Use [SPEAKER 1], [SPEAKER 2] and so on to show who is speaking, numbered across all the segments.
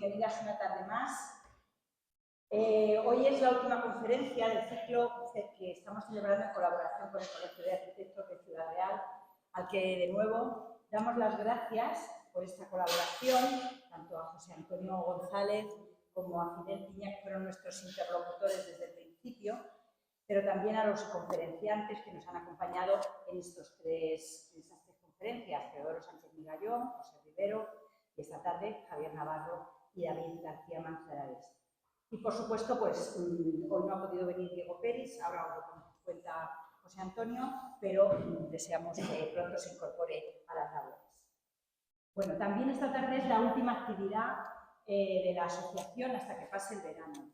[SPEAKER 1] bienvenidas una tarde más. Hoy es la última conferencia del ciclo que estamos celebrando en colaboración con el Colegio de Arquitectos de Ciudad Real, al que de nuevo damos las gracias por esta colaboración, tanto a José Antonio González como a Fidel Piña, que fueron nuestros interlocutores desde el principio, pero también a los conferenciantes que nos han acompañado en estas tres conferencias: Teodoro Sánchez Migallón, José Rivero y esta tarde Javier Navarro y David García Manzanares. Y por supuesto, pues hoy no ha podido venir Diego Peris, ahora os lo cuenta José Antonio, pero deseamos que pronto se incorpore a las labores. Bueno, también esta tarde es la última actividad de la asociación hasta que pase el verano.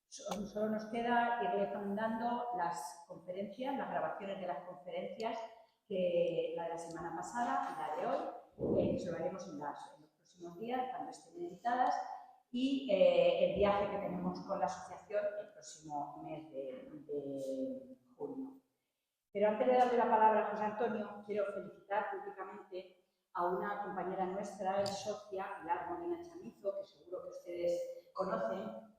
[SPEAKER 1] Solo nos queda ir dando las conferencias, las grabaciones de las conferencias, la de la semana pasada y la de hoy, que lo haremos en los próximos días, cuando estén editadas, y el viaje que tenemos con la asociación el próximo mes de junio. Pero antes de darle la palabra a José Antonio, quiero felicitar públicamente a una compañera nuestra y socia, Pilar Molina Chamizo, que seguro que ustedes conocen.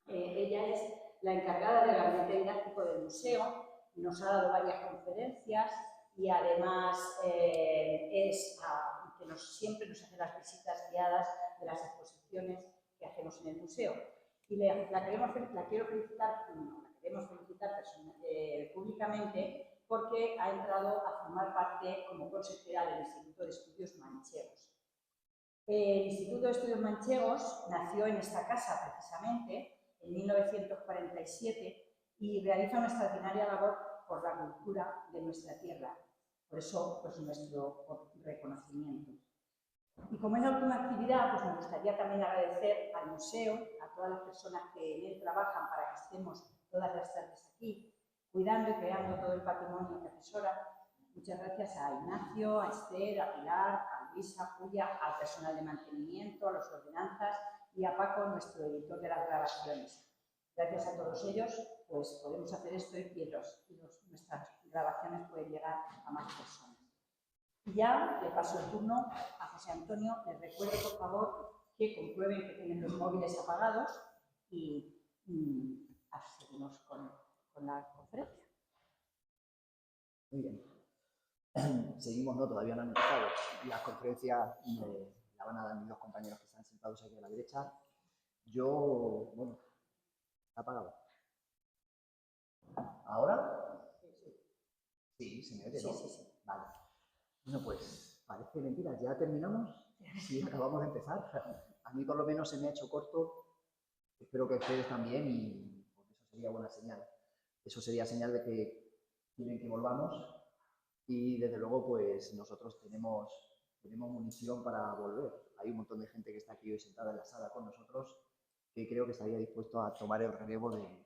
[SPEAKER 1] Ella es la encargada del gabinete didáctico del museo, nos ha dado varias conferencias y además siempre nos hace las visitas guiadas de las exposiciones que hacemos en el museo. Y la queremos felicitar públicamente porque ha entrado a formar parte como consejera del Instituto de Estudios Manchegos. El Instituto de Estudios Manchegos nació en esta casa precisamente en 1947 y realiza una extraordinaria labor por la cultura de nuestra tierra. Por eso, pues, nuestro reconocimiento. Y como es la última actividad, pues me gustaría también agradecer al museo, a todas las personas que en él trabajan para que estemos todas las tardes aquí, cuidando y creando todo el patrimonio que atesora. Muchas gracias a Ignacio, a Esther, a Pilar, a Luisa, a Julia, al personal de mantenimiento, a los ordenanzas y a Paco, nuestro editor de las grabaciones. Gracias a todos ellos, pues podemos hacer esto y nuestras grabaciones pueden llegar a más personas. Y ya le paso el turno a José Antonio. Les recuerdo, por favor, que comprueben que tienen los móviles apagados y seguimos con la conferencia.
[SPEAKER 2] Muy bien. Seguimos, no, todavía no han empezado. Las conferencias la van a dar mis dos compañeros que están sentados aquí a la derecha. Yo, bueno, ¿está apagado? ¿Ahora? Sí, se me oye, ¿no?
[SPEAKER 1] Sí.
[SPEAKER 2] Vale. Bueno, pues parece mentira, ¿ya terminamos? Sí, acabamos de empezar. A mí por lo menos se me ha hecho corto. Espero que a ustedes también, y porque eso sería buena señal. Eso sería señal de que quieren que volvamos. Y desde luego, pues nosotros tenemos munición para volver. Hay un montón de gente que está aquí hoy sentada en la sala con nosotros que creo que estaría dispuesto a tomar el relevo de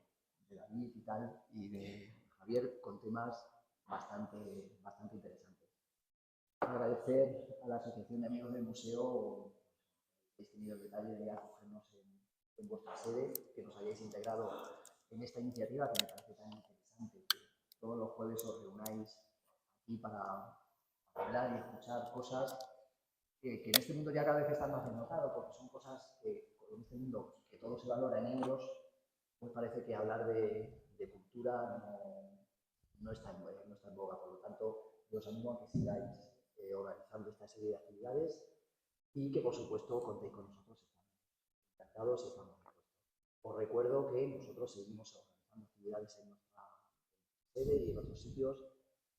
[SPEAKER 2] David y tal, y de Javier, con temas bastante interesantes. Agradecer a la Asociación de Amigos del Museo que habéis tenido el detalle de acogernos en vuestra sede, que nos hayáis integrado en esta iniciativa que me parece tan interesante, que todos los jueves os reunáis aquí para hablar y escuchar cosas que en este mundo ya cada vez están más desnotadas, porque son cosas que en este mundo que todo se valora en euros, pues parece que hablar de cultura no está en boga. Por lo tanto, os animo a que sigáis organizando esta serie de actividades y que, por supuesto, contéis con nosotros. Estamos encantados y estamos dispuestos. Os recuerdo que nosotros seguimos organizando actividades en nuestra sede y en otros sitios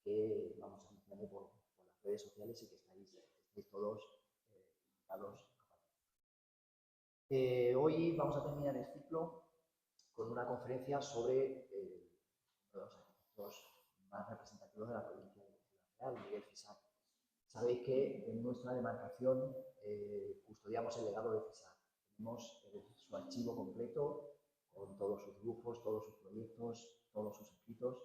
[SPEAKER 2] que vamos anunciando por las redes sociales y que estáis todos invitados a participar. Hoy vamos a terminar el ciclo con una conferencia sobre uno de los arquitectos más representativos de la provincia de Ciudad Real, Miguel Fisac. Sabéis que en nuestra demarcación custodiamos el legado de Fisac. Tenemos su archivo completo con todos sus dibujos, todos sus proyectos, todos sus escritos.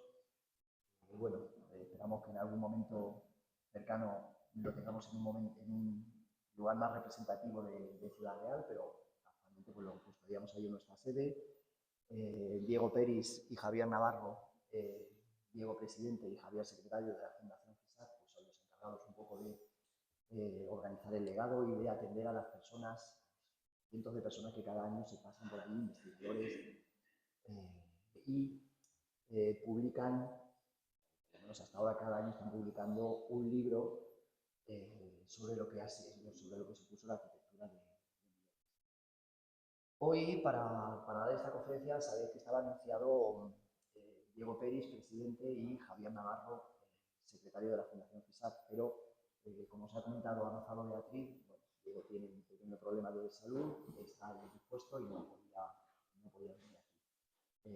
[SPEAKER 2] Y bueno, esperamos que en algún momento cercano lo tengamos en un lugar más representativo de Ciudad Real, pero actualmente pues lo custodiamos ahí en nuestra sede. Diego Peris y Javier Navarro, Diego presidente y Javier secretario de la Fundación Fisac, pues son los encargados un poco de organizar el legado y de atender a las personas cientos de personas que cada año se pasan por allí, investigadores, y publican, por lo menos hasta ahora cada año están publicando un libro sobre lo que supuso la arquitectura de Hoy, para dar esta conferencia, sabéis que estaba anunciado Diego Peris, presidente, y Javier Navarro, secretario de la Fundación FISAC, pero como os ha comentado Gonzalo Beatriz, bueno, Diego tiene un pequeño problema de salud, está indispuesto y no podía venir aquí. Su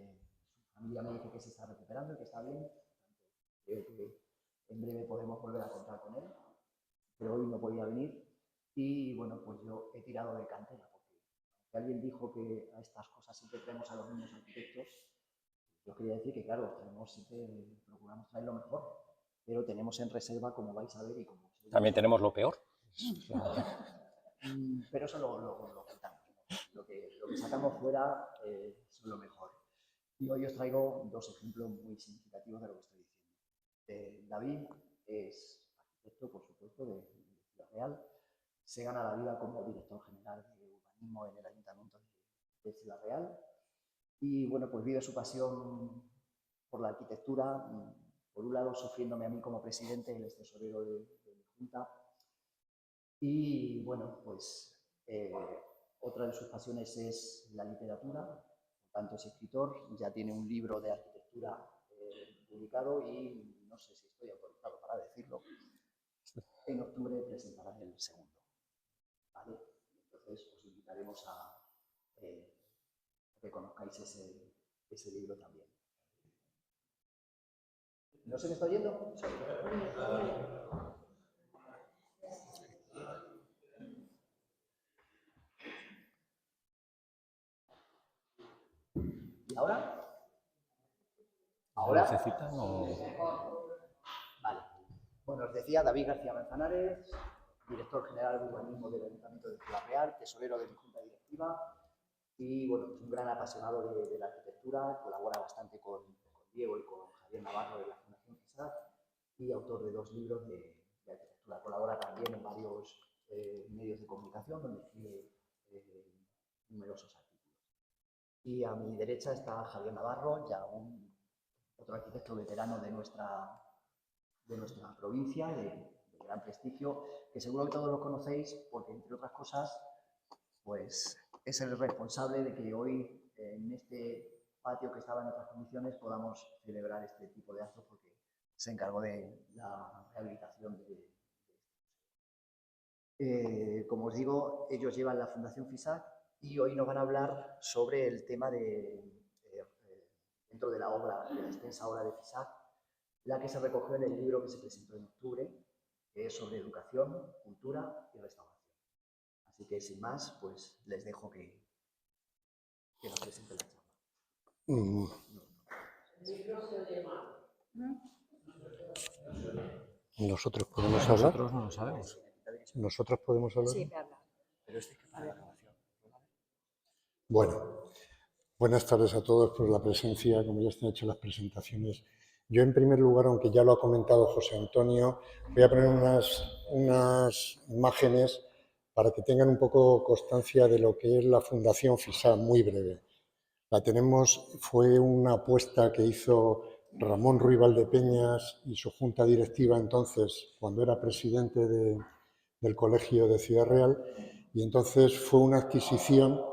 [SPEAKER 2] familia me dice que se está recuperando y que está bien, creo que en breve podemos volver a contar con él, pero hoy no podía venir y bueno, pues yo he tirado de cantera. Alguien dijo que a estas cosas siempre traemos a los mismos arquitectos. Yo quería decir que, claro, siempre procuramos traer lo mejor, pero tenemos en reserva, como vais a ver, y como...
[SPEAKER 3] También tenemos lo peor.
[SPEAKER 2] Pero eso lo quitamos, ¿no? Lo que sacamos fuera son lo mejor. Y hoy os traigo dos ejemplos muy significativos de lo que estoy diciendo. David es arquitecto, por supuesto, de Ciudad Real. Se gana la vida como director general de urbanismo en el Ayuntamiento de Ciudad Real. Y bueno, pues vive su pasión por la arquitectura, por un lado sufriéndome a mí como presidente, él es tesorero de mi junta. Y bueno, pues otra de sus pasiones es la literatura, por tanto es escritor, ya tiene un libro de arquitectura publicado y no sé si estoy autorizado para decirlo, en octubre presentará el segundo. ¿Vale? Entonces os invitaremos a que conozcáis ese libro también. ¿No se me está oyendo? ¿Y ahora? ¿Ahora?
[SPEAKER 3] ¿Necesitan o...?
[SPEAKER 2] Vale. Bueno, os decía David García Manzanares, director general de urbanismo del Ayuntamiento de Ciudad Real, tesorero de mi junta directiva y bueno, es un gran apasionado de la arquitectura, colabora bastante con Diego y con Javier Navarro de la Fundación FISAC y autor de 2 libros de arquitectura. Colabora también en varios medios de comunicación donde escribe numerosos artículos. Y a mi derecha está Javier Navarro, ya otro arquitecto veterano de nuestra provincia, de gran prestigio, que seguro que todos lo conocéis porque, entre otras cosas, pues es el responsable de que hoy, en este patio que estaba en otras condiciones, podamos celebrar este tipo de actos porque se encargó de la rehabilitación como os digo, ellos llevan la Fundación FISAC y hoy nos van a hablar sobre el tema dentro de la obra, de la extensa obra de FISAC, la que se recogió en el libro que se presentó en octubre, que es sobre educación, cultura y restauración. Así que, sin más, pues les dejo que nos presenten la charla.
[SPEAKER 3] ¿Nosotros podemos hablar?
[SPEAKER 4] Nosotros no lo sabemos.
[SPEAKER 3] ¿Nosotros podemos hablar?
[SPEAKER 1] Sí, me habla.
[SPEAKER 2] Pero este es que para la grabación.
[SPEAKER 4] Bueno, buenas tardes a todos por la presencia, como ya están hechas las presentaciones. Yo, en primer lugar, aunque ya lo ha comentado José Antonio, voy a poner unas imágenes para que tengan un poco constancia de lo que es la Fundación FISAC, muy breve. La tenemos, fue una apuesta que hizo Ramón Ruiz Valdepeñas y su junta directiva entonces, cuando era presidente del Colegio de Ciudad Real, y entonces fue una adquisición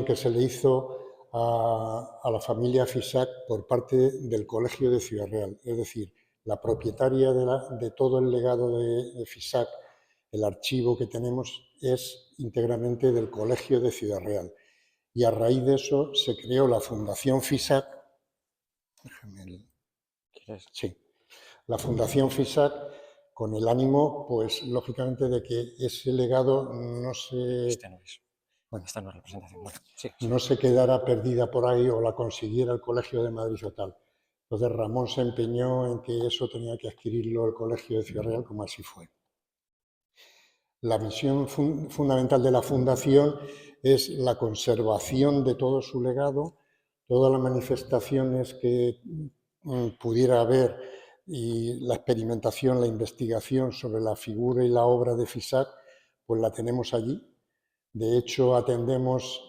[SPEAKER 4] que se le hizo a la familia FISAC por parte del Colegio de Ciudad Real. Es decir, la propietaria de todo el legado de FISAC, el archivo que tenemos, es íntegramente del Colegio de Ciudad Real. Y a raíz de eso se creó la Fundación FISAC. Sí, la Fundación FISAC con el ánimo, pues, lógicamente, de que ese legado no se...
[SPEAKER 3] Este no es. Bueno, esta no es representación. Bueno, sí.
[SPEAKER 4] No se quedara perdida por ahí o la consiguiera el Colegio de Madrid o tal. Entonces Ramón se empeñó en que eso tenía que adquirirlo el Colegio de Ciudad Real, como así fue. La misión fundamental de la Fundación es la conservación de todo su legado, todas las manifestaciones que pudiera haber y la experimentación, la investigación sobre la figura y la obra de Fisac, pues la tenemos allí. De hecho, atendemos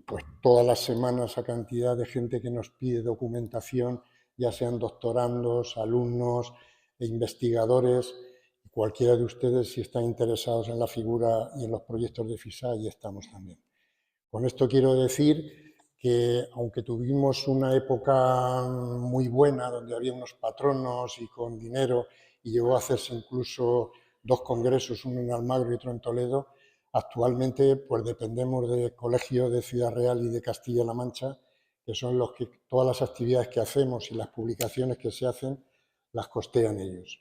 [SPEAKER 4] pues todas las semanas a cantidad de gente que nos pide documentación, ya sean doctorandos, alumnos e investigadores. Cualquiera de ustedes, si están interesados en la figura y en los proyectos de Fisac, ahí estamos también. Con esto quiero decir que, aunque tuvimos una época muy buena, donde había unos patronos y con dinero, y llegó a hacerse incluso 2 congresos, uno en Almagro y otro en Toledo, actualmente pues dependemos del Colegio de Ciudad Real y de Castilla-La Mancha, que son los que todas las actividades que hacemos y las publicaciones que se hacen las costean ellos.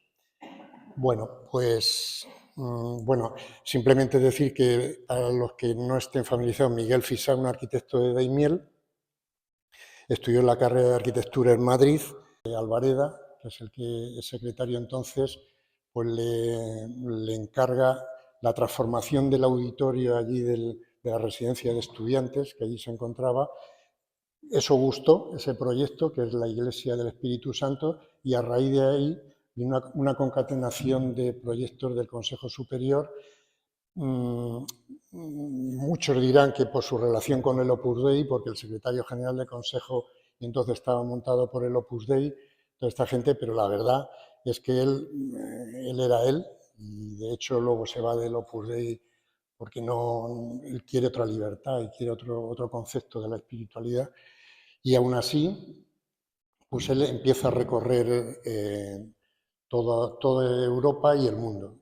[SPEAKER 4] Bueno, pues simplemente decir que para los que no estén familiarizados, Miguel Fisac, un arquitecto de Daimiel, estudió la carrera de arquitectura en Madrid. Albareda, que es el que es secretario entonces, pues le encarga la transformación del auditorio allí de la residencia de estudiantes que allí se encontraba. Eso gustó, ese proyecto, que es la Iglesia del Espíritu Santo, y a raíz de ahí vino una concatenación de proyectos del Consejo Superior. Muchos dirán que por su relación con el Opus Dei, porque el secretario general del Consejo entonces estaba montado por el Opus Dei, toda esta gente, pero la verdad es que él era él, y de hecho luego se va del Opus Dei porque él quiere otra libertad y quiere otro concepto de la espiritualidad, y aún así, pues él empieza a recorrer toda Europa y el mundo,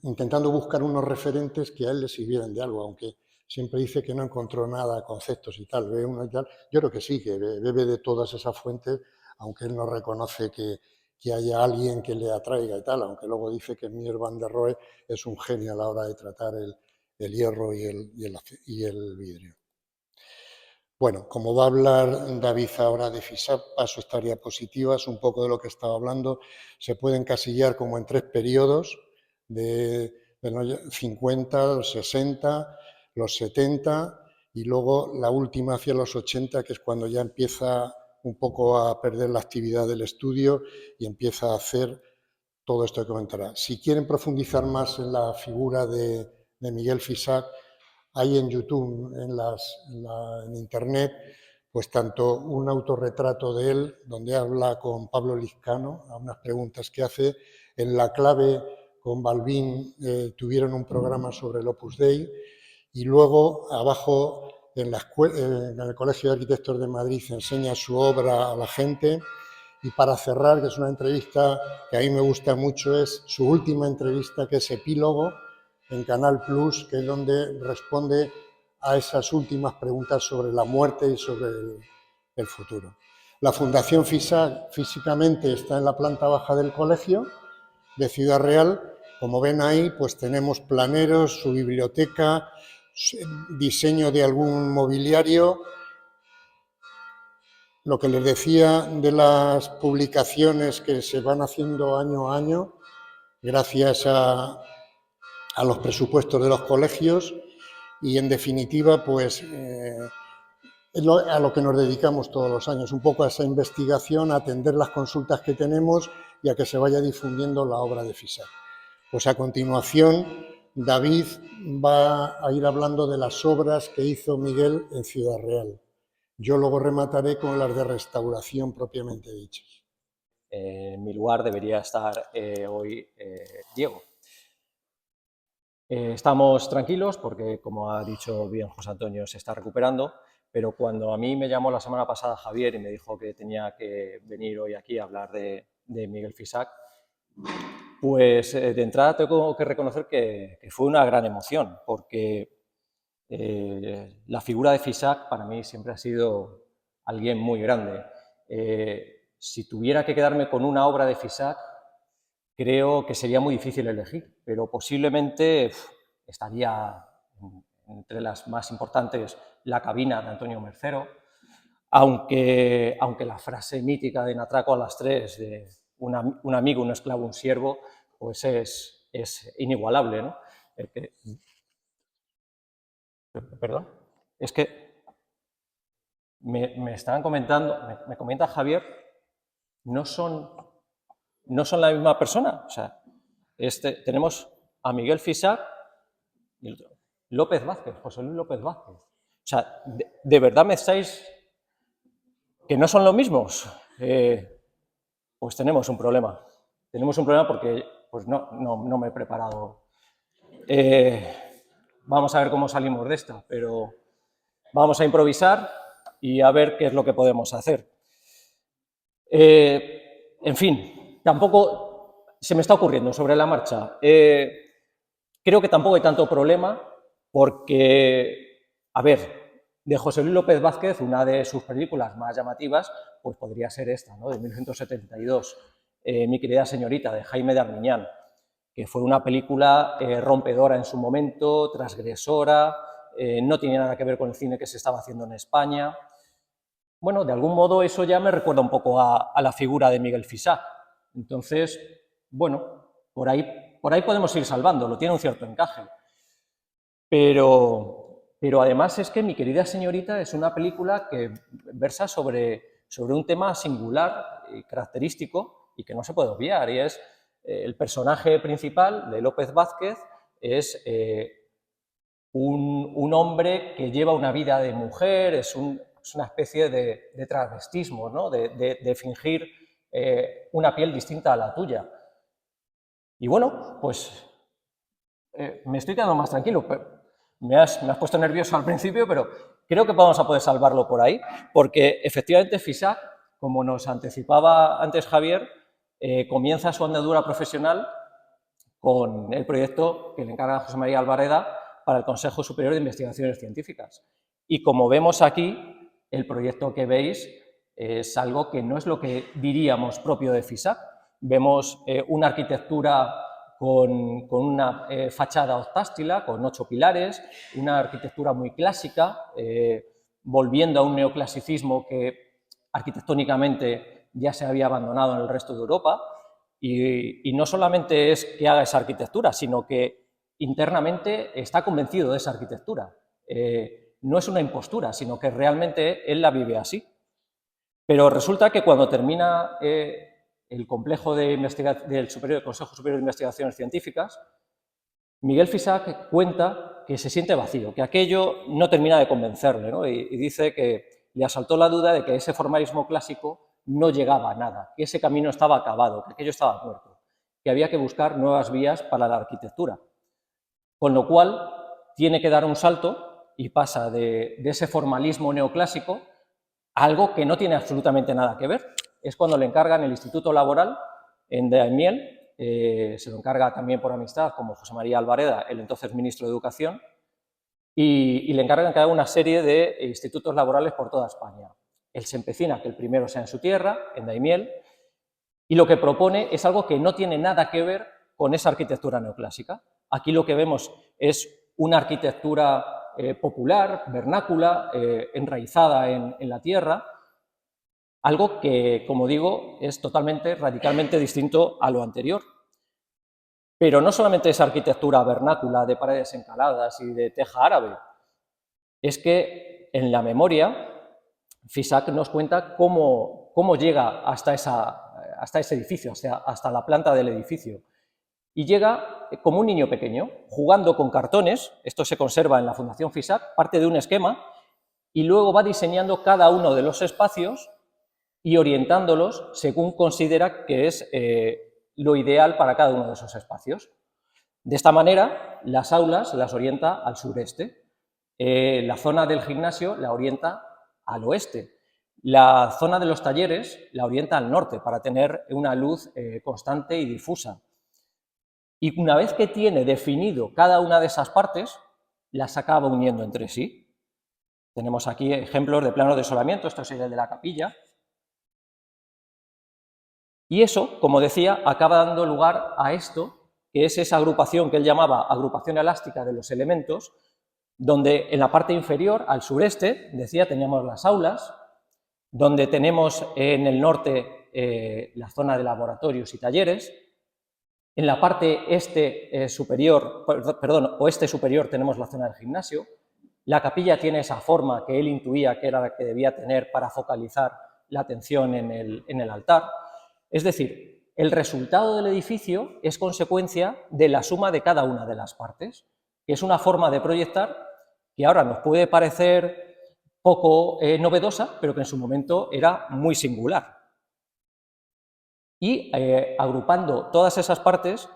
[SPEAKER 4] intentando buscar unos referentes que a él le sirvieran de algo, aunque siempre dice que no encontró nada, conceptos y tal, ve uno y tal. Yo creo que sí, que bebe de todas esas fuentes, aunque él no reconoce que haya alguien que le atraiga y tal, aunque luego dice que Mies van der Rohe es un genio a la hora de tratar el hierro y el vidrio. Bueno, como va a hablar David ahora de Fisac, paso estas diapositivas, un poco de lo que estaba hablando. Se puede encasillar como en 3 periodos, de los 50, los 60, los 70, y luego la última hacia los 80, que es cuando ya empieza un poco a perder la actividad del estudio y empieza a hacer todo esto que comentará. Si quieren profundizar más en la figura de Miguel Fisac, hay en YouTube, en Internet, pues tanto un autorretrato de él, donde habla con Pablo Lizcano, a unas preguntas que hace. En La Clave, con Balbín, tuvieron un programa sobre el Opus Dei. Y luego, abajo, en el Colegio de Arquitectos de Madrid, enseña su obra a la gente. Y para cerrar, que es una entrevista que a mí me gusta mucho, es su última entrevista, que es Epílogo, en Canal Plus, que es donde responde a esas últimas preguntas sobre la muerte y sobre el futuro. La Fundación Fisac físicamente está en la planta baja del colegio de Ciudad Real. Como ven ahí, pues tenemos planeros, su biblioteca, diseño de algún mobiliario. Lo que les decía de las publicaciones que se van haciendo año a año, gracias a los presupuestos de los colegios, y en definitiva, pues es a lo que nos dedicamos todos los años, un poco a esa investigación, a atender las consultas que tenemos y a que se vaya difundiendo la obra de Fisac. Pues a continuación, David va a ir hablando de las obras que hizo Miguel en Ciudad Real. Yo luego remataré con las de restauración propiamente dichas.
[SPEAKER 5] En mi lugar debería estar hoy Diego. Estamos tranquilos porque, como ha dicho bien José Antonio, se está recuperando, pero cuando a mí me llamó la semana pasada Javier y me dijo que tenía que venir hoy aquí a hablar de Miguel Fisac, pues de entrada tengo que reconocer que fue una gran emoción, porque la figura de Fisac para mí siempre ha sido alguien muy grande. Si tuviera que quedarme con una obra de Fisac, creo que sería muy difícil elegir, pero posiblemente estaría entre las más importantes La cabina de Antonio Mercero, aunque la frase mítica de En atraco a las 3, de un amigo, un esclavo, un siervo, pues es inigualable, ¿no? Perdón, es que me estaban comentando, me comenta Javier, no son no son la misma persona. O sea, tenemos a Miguel Fisac y el otro, López Vázquez, José Luis López Vázquez. O sea, ¿de verdad me estáis que no son los mismos? Pues tenemos un problema. Tenemos un problema porque pues no me he preparado. Vamos a ver cómo salimos de esta, pero vamos a improvisar y a ver qué es lo que podemos hacer. En fin, tampoco se me está ocurriendo sobre la marcha. Creo que tampoco hay tanto problema porque, a ver, de José Luis López Vázquez, una de sus películas más llamativas, pues podría ser esta, ¿no? De 1972, Mi querida señorita, de Jaime de Armiñán, que fue una película rompedora en su momento, transgresora, no tenía nada que ver con el cine que se estaba haciendo en España. Bueno, de algún modo eso ya me recuerda un poco a la figura de Miguel Fisac. Entonces, bueno, por ahí podemos ir salvándolo, tiene un cierto encaje. Pero además es que Mi querida señorita es una película que versa sobre un tema singular y característico y que no se puede obviar, y es el personaje principal de López Vázquez es un hombre que lleva una vida de mujer, es una especie de travestismo, ¿no? de fingir una piel distinta a la tuya. Y bueno, pues me estoy quedando más tranquilo. Me has puesto nervioso al principio, pero creo que vamos a poder salvarlo por ahí, porque efectivamente Fisac, como nos anticipaba antes Javier, comienza su andadura profesional con el proyecto que le encarga José María Albareda para el Consejo Superior de Investigaciones Científicas. Y como vemos aquí, el proyecto que veis es algo que no es lo que diríamos propio de Fisac. Vemos una arquitectura con una fachada octástila, con 8 pilares, una arquitectura muy clásica, volviendo a un neoclasicismo que arquitectónicamente ya se había abandonado en el resto de Europa, y no solamente es que haga esa arquitectura, sino que internamente está convencido de esa arquitectura. No es una impostura, sino que realmente él la vive así. Pero resulta que cuando termina el complejo del Consejo Superior de Investigaciones Científicas, Miguel Fisac cuenta que se siente vacío, que aquello no termina de convencerle, ¿no? Y dice que le asaltó la duda de que ese formalismo clásico no llegaba a nada, que ese camino estaba acabado, que aquello estaba muerto, que había que buscar nuevas vías para la arquitectura. Con lo cual, tiene que dar un salto y pasa de ese formalismo neoclásico a algo que no tiene absolutamente nada que ver. Es cuando le encargan el Instituto Laboral en Daimiel, se lo encarga también por amistad, como José María Albareda, el entonces ministro de Educación, y le encargan que haga una serie de institutos laborales por toda España. Él se empecina a que el primero sea en su tierra, en Daimiel, y lo que propone es algo que no tiene nada que ver con esa arquitectura neoclásica. Aquí lo que vemos es una arquitectura popular, vernácula, enraizada en la tierra, algo que, como digo, es totalmente, radicalmente distinto a lo anterior. Pero no solamente esa arquitectura vernácula de paredes encaladas y de teja árabe, es que en la memoria Fisac nos cuenta cómo llega hasta ese edificio, hasta la planta del edificio. Y llega como un niño pequeño, jugando con cartones, esto se conserva en la Fundación Fisac, parte de un esquema, y luego va diseñando cada uno de los espacios y orientándolos según considera que es lo ideal para cada uno de esos espacios. De esta manera, las aulas las orienta al sureste, la zona del gimnasio la orienta al oeste, la zona de los talleres la orienta al norte para tener una luz constante y difusa. Y una vez que tiene definido cada una de esas partes, las acaba uniendo entre sí. Tenemos aquí ejemplos de planos de solamiento, esto sería el de la capilla. Y eso, como decía, acaba dando lugar a esto, que es esa agrupación que él llamaba agrupación elástica de los elementos, donde en la parte inferior, al sureste, decía, teníamos las aulas, donde tenemos en el norte la zona de laboratorios y talleres. En la parte oeste superior tenemos la zona del gimnasio. La capilla tiene esa forma que él intuía que era la que debía tener para focalizar la atención en el altar. Es decir, el resultado del edificio es consecuencia de la suma de cada una de las partes, que es una forma de proyectar que ahora nos puede parecer poco novedosa, pero que en su momento era muy singular. Y agrupando todas esas partes,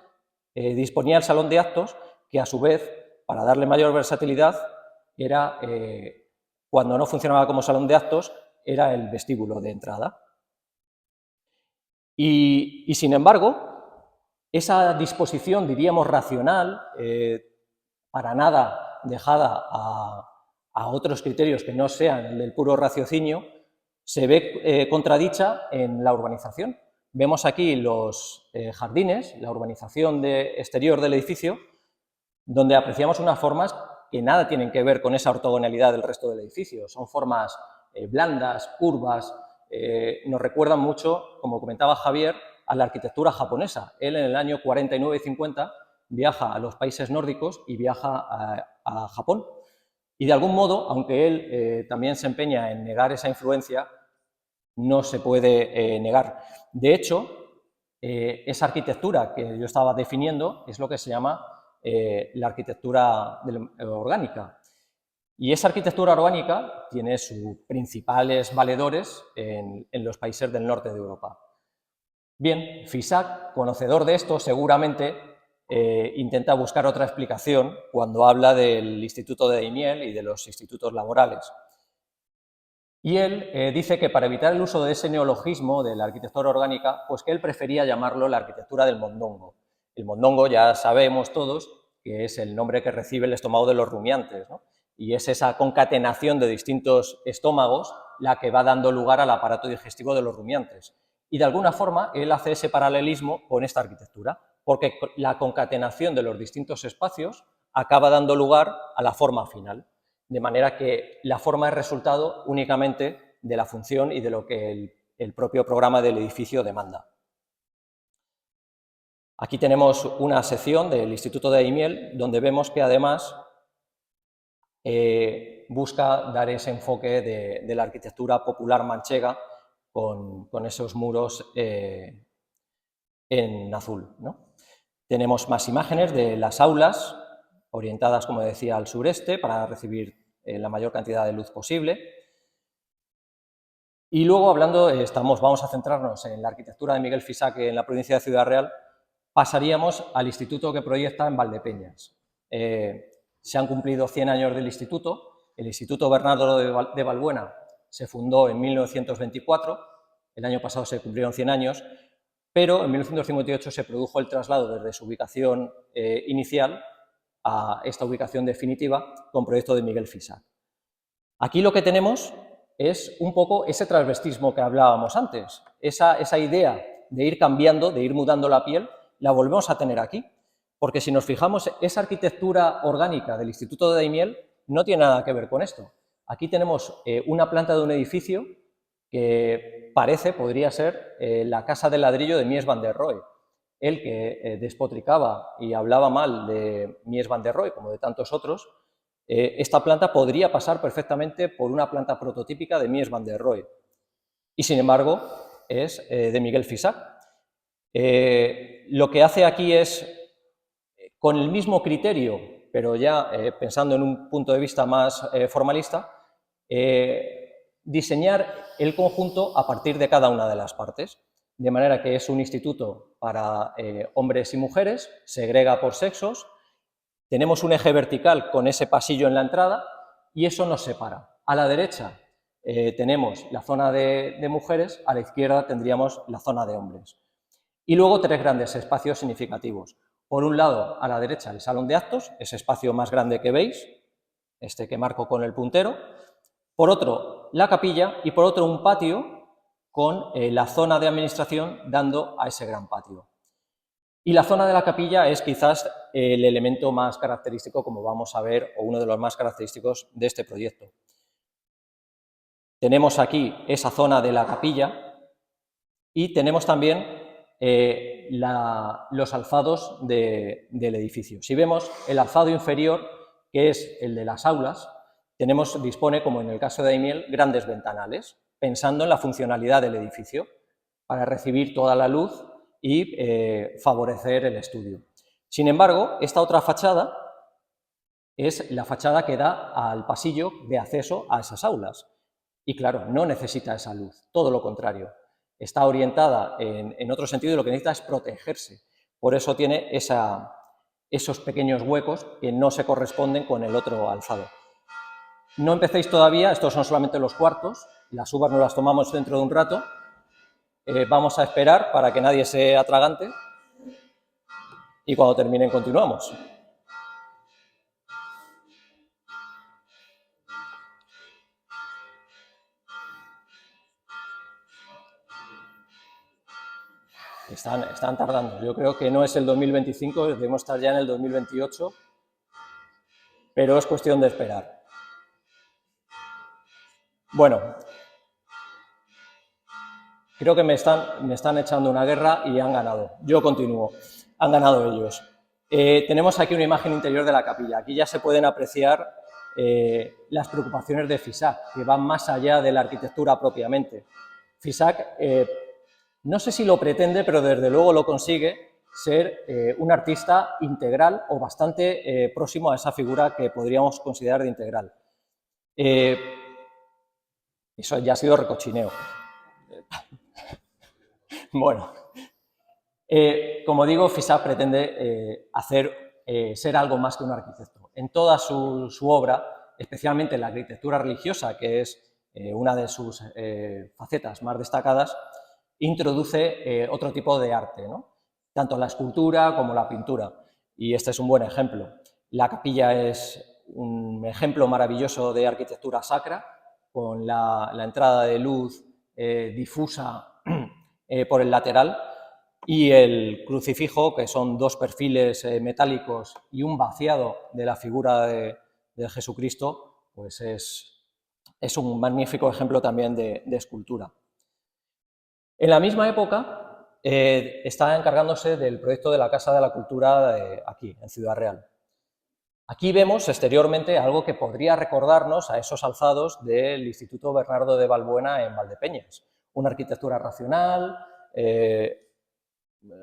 [SPEAKER 5] disponía el salón de actos, que a su vez, para darle mayor versatilidad, era, cuando no funcionaba como salón de actos, era el vestíbulo de entrada. Y sin embargo, esa disposición, diríamos, racional, para nada dejada a otros criterios que no sean el del puro raciocinio, se ve contradicha en la urbanización. Vemos aquí los jardines, la urbanización exterior del edificio, donde apreciamos unas formas que nada tienen que ver con esa ortogonalidad del resto del edificio. Son formas blandas, curvas, nos recuerdan mucho, como comentaba Javier, a la arquitectura japonesa. Él en el año 49 y 50 viaja a los países nórdicos y viaja a Japón. Y de algún modo, aunque él también se empeña en negar esa influencia, no se puede negar. De hecho, esa arquitectura que yo estaba definiendo es lo que se llama la arquitectura orgánica. Y esa arquitectura orgánica tiene sus principales valedores en los países del norte de Europa. Bien, Fisac, conocedor de esto, seguramente intenta buscar otra explicación cuando habla del Instituto de Daimiel y de los institutos laborales. Y él dice que para evitar el uso de ese neologismo de la arquitectura orgánica, pues que él prefería llamarlo la arquitectura del mondongo. El mondongo ya sabemos todos que es el nombre que recibe el estómago de los rumiantes, ¿no? Y es esa concatenación de distintos estómagos la que va dando lugar al aparato digestivo de los rumiantes. Y de alguna forma él hace ese paralelismo con esta arquitectura, porque la concatenación de los distintos espacios acaba dando lugar a la forma final, de manera que la forma es resultado únicamente de la función y de lo que el propio programa del edificio demanda. Aquí tenemos una sección del Instituto de Daimiel donde vemos que además busca dar ese enfoque de la arquitectura popular manchega con esos muros en azul, ¿no? Tenemos más imágenes de las aulas orientadas, como decía, al sureste para recibir la mayor cantidad de luz posible. Y luego, vamos a centrarnos en la arquitectura de Miguel Fisac en la provincia de Ciudad Real, pasaríamos al instituto que proyecta en Valdepeñas. Se han cumplido 100 años del instituto. El Instituto Bernardo de Balbuena se fundó en 1924, el año pasado se cumplieron 100 años, pero en 1958 se produjo el traslado desde su ubicación inicial a esta ubicación definitiva con proyecto de Miguel Fisac. Aquí lo que tenemos es un poco ese transvestismo que hablábamos antes, esa idea de ir cambiando, de ir mudando la piel, la volvemos a tener aquí, porque si nos fijamos, esa arquitectura orgánica del Instituto de Daimiel no tiene nada que ver con esto. Aquí tenemos una planta de un edificio que podría ser la casa de ladrillo de Mies van der Rohe. Él que despotricaba y hablaba mal de Mies van der Rohe, como de tantos otros, esta planta podría pasar perfectamente por una planta prototípica de Mies van der Rohe. Y sin embargo, es de Miguel Fisac. Lo que hace aquí es, con el mismo criterio, pero ya pensando en un punto de vista más formalista, diseñar el conjunto a partir de cada una de las partes. De manera que es un instituto para hombres y mujeres, segrega por sexos, tenemos un eje vertical con ese pasillo en la entrada y eso nos separa. A la derecha tenemos la zona de mujeres, a la izquierda tendríamos la zona de hombres. Y luego tres grandes espacios significativos. Por un lado, a la derecha, el salón de actos, ese espacio más grande que veis, este que marco con el puntero. Por otro, la capilla y por otro, un patio con la zona de administración dando a ese gran patio. Y la zona de la capilla es quizás el elemento más característico, como vamos a ver, o uno de los más característicos de este proyecto. Tenemos aquí esa zona de la capilla y tenemos también los alzados del edificio. Si vemos el alzado inferior, que es el de las aulas, dispone, como en el caso de Daimiel, grandes ventanales, pensando en la funcionalidad del edificio, para recibir toda la luz y favorecer el estudio. Sin embargo, esta otra fachada es la fachada que da al pasillo de acceso a esas aulas. Y claro, no necesita esa luz, todo lo contrario. Está orientada en otro sentido y lo que necesita es protegerse. Por eso tiene esos pequeños huecos que no se corresponden con el otro alzado. No empecéis todavía, estos son solamente los cuartos, las uvas nos las tomamos dentro de un rato. Vamos a esperar para que nadie se atragante y cuando terminen continuamos. Están tardando. Yo creo que no es el 2025, debemos estar ya en el 2028, pero es cuestión de esperar. Bueno, creo que me están echando una guerra y han ganado. Yo continúo. Han ganado ellos. Tenemos aquí una imagen interior de la capilla. Aquí ya se pueden apreciar las preocupaciones de Fisac, que van más allá de la arquitectura propiamente. Fisac, no sé si lo pretende, pero desde luego lo consigue, ser un artista integral o bastante próximo a esa figura que podríamos considerar de integral. Eso ya ha sido recochineo. Bueno, como digo, Fisac pretende ser algo más que un arquitecto. En toda su obra, especialmente en la arquitectura religiosa, que es una de sus facetas más destacadas, introduce otro tipo de arte, ¿no? Tanto la escultura como la pintura. Y este es un buen ejemplo. La capilla es un ejemplo maravilloso de arquitectura sacra, con la entrada de luz difusa por el lateral y el crucifijo, que son dos perfiles metálicos y un vaciado de la figura de Jesucristo, pues es un magnífico ejemplo también de escultura. En la misma época está encargándose del proyecto de la Casa de la Cultura aquí, en Ciudad Real. Aquí vemos exteriormente algo que podría recordarnos a esos alzados del Instituto Bernardo de Balbuena en Valdepeñas. Una arquitectura racional,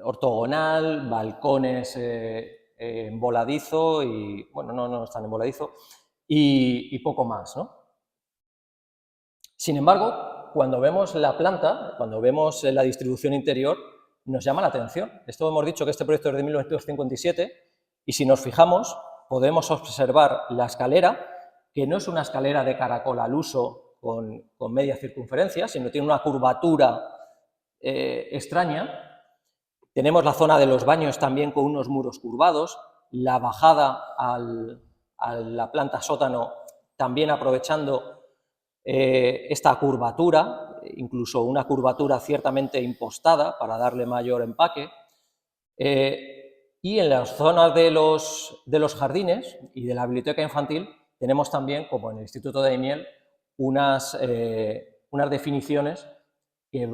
[SPEAKER 5] ortogonal, balcones en voladizo y, bueno, no están en voladizo, y poco más, ¿no? Sin embargo, cuando vemos la planta, cuando vemos la distribución interior, nos llama la atención. Esto hemos dicho que este proyecto es de 1957 y si nos fijamos podemos observar la escalera, que no es una escalera de caracol al uso con media circunferencia, sino tiene una curvatura extraña. Tenemos la zona de los baños también con unos muros curvados, la bajada a la planta sótano también aprovechando esta curvatura, incluso una curvatura ciertamente impostada para darle mayor empaque. Y en las zonas de los jardines y de la biblioteca infantil tenemos también, como en el Instituto de Daimiel, unas definiciones que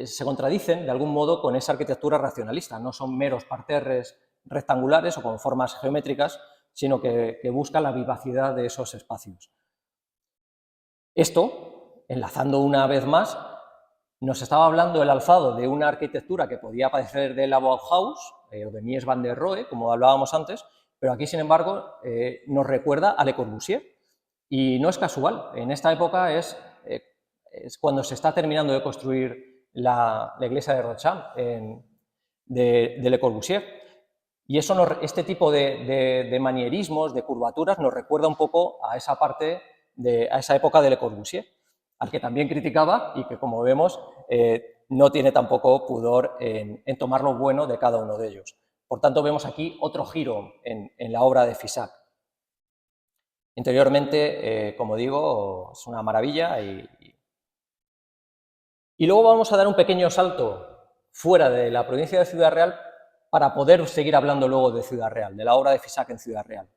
[SPEAKER 5] se contradicen de algún modo con esa arquitectura racionalista. No son meros parterres rectangulares o con formas geométricas, sino que buscan la vivacidad de esos espacios. Esto, enlazando una vez más, nos estaba hablando el alzado de una arquitectura que podía parecer de la Bauhaus o de Mies van der Rohe, como hablábamos antes, pero aquí, sin embargo, nos recuerda a Le Corbusier. Y no es casual, en esta época es cuando se está terminando de construir la iglesia de Rothschild de Le Corbusier. Y este tipo de manierismos, de curvaturas, nos recuerda un poco a esa parte, a esa época de Le Corbusier, al que también criticaba y que, como vemos, no tiene tampoco pudor en tomar lo bueno de cada uno de ellos. Por tanto, vemos aquí otro giro en la obra de Fisac. Interiormente, como digo, es una maravilla. Y luego vamos a dar un pequeño salto fuera de la provincia de Ciudad Real para poder seguir hablando luego de Ciudad Real, de la obra de Fisac en Ciudad Real.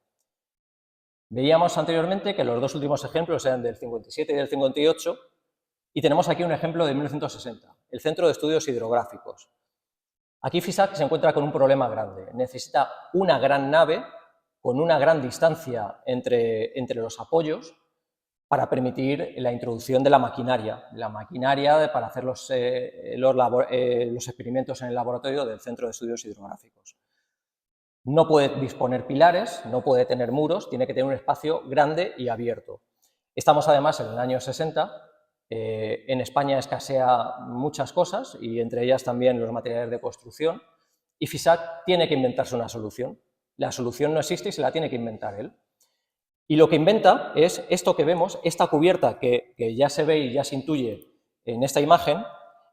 [SPEAKER 5] Veíamos anteriormente que los dos últimos ejemplos eran del 57 y del 58, y tenemos aquí un ejemplo de 1960, el Centro de Estudios Hidrográficos. Aquí Fisac se encuentra con un problema grande. Necesita una gran nave con una gran distancia entre los apoyos para permitir la introducción de la maquinaria para hacer los experimentos en el laboratorio del Centro de Estudios Hidrográficos. No puede disponer pilares, no puede tener muros, tiene que tener un espacio grande y abierto. Estamos además en el año 60, en España escasea muchas cosas y entre ellas también los materiales de construcción y FISAC tiene que inventarse una solución. La solución no existe y se la tiene que inventar él. Y lo que inventa es esto que vemos, esta cubierta que ya se ve y ya se intuye en esta imagen,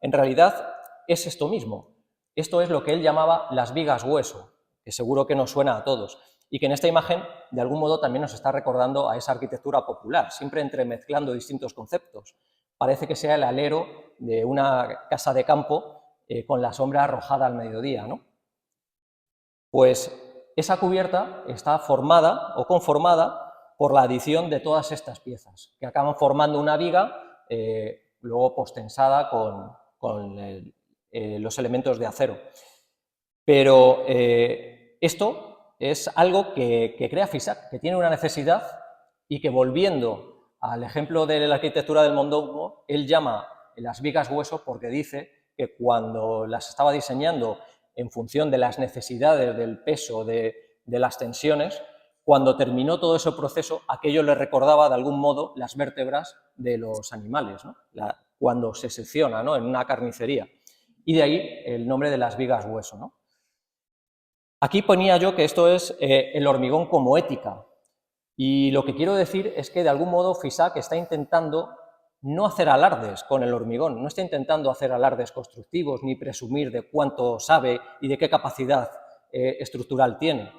[SPEAKER 5] en realidad es esto mismo. Esto es lo que él llamaba las vigas hueso, que seguro que nos suena a todos, y que en esta imagen de algún modo también nos está recordando a esa arquitectura popular, siempre entremezclando distintos conceptos. Parece que sea el alero de una casa de campo con la sombra arrojada al mediodía, ¿no? Pues esa cubierta está formada o conformada por la adición de todas estas piezas, que acaban formando una viga, luego postensada con los elementos de acero. Pero esto es algo que crea FISAC, que tiene una necesidad y que, volviendo al ejemplo de la arquitectura del mondongo, él llama las vigas hueso porque dice que cuando las estaba diseñando en función de las necesidades, del peso, de las tensiones, cuando terminó todo ese proceso, aquello le recordaba de algún modo las vértebras de los animales, ¿no? Cuando se secciona, ¿no?, en una carnicería. Y de ahí el nombre de las vigas hueso, ¿no? Aquí ponía yo que esto es el hormigón como ética. Y lo que quiero decir es que de algún modo FISAC está intentando no hacer alardes con el hormigón, no está intentando hacer alardes constructivos ni presumir de cuánto sabe y de qué capacidad estructural tiene,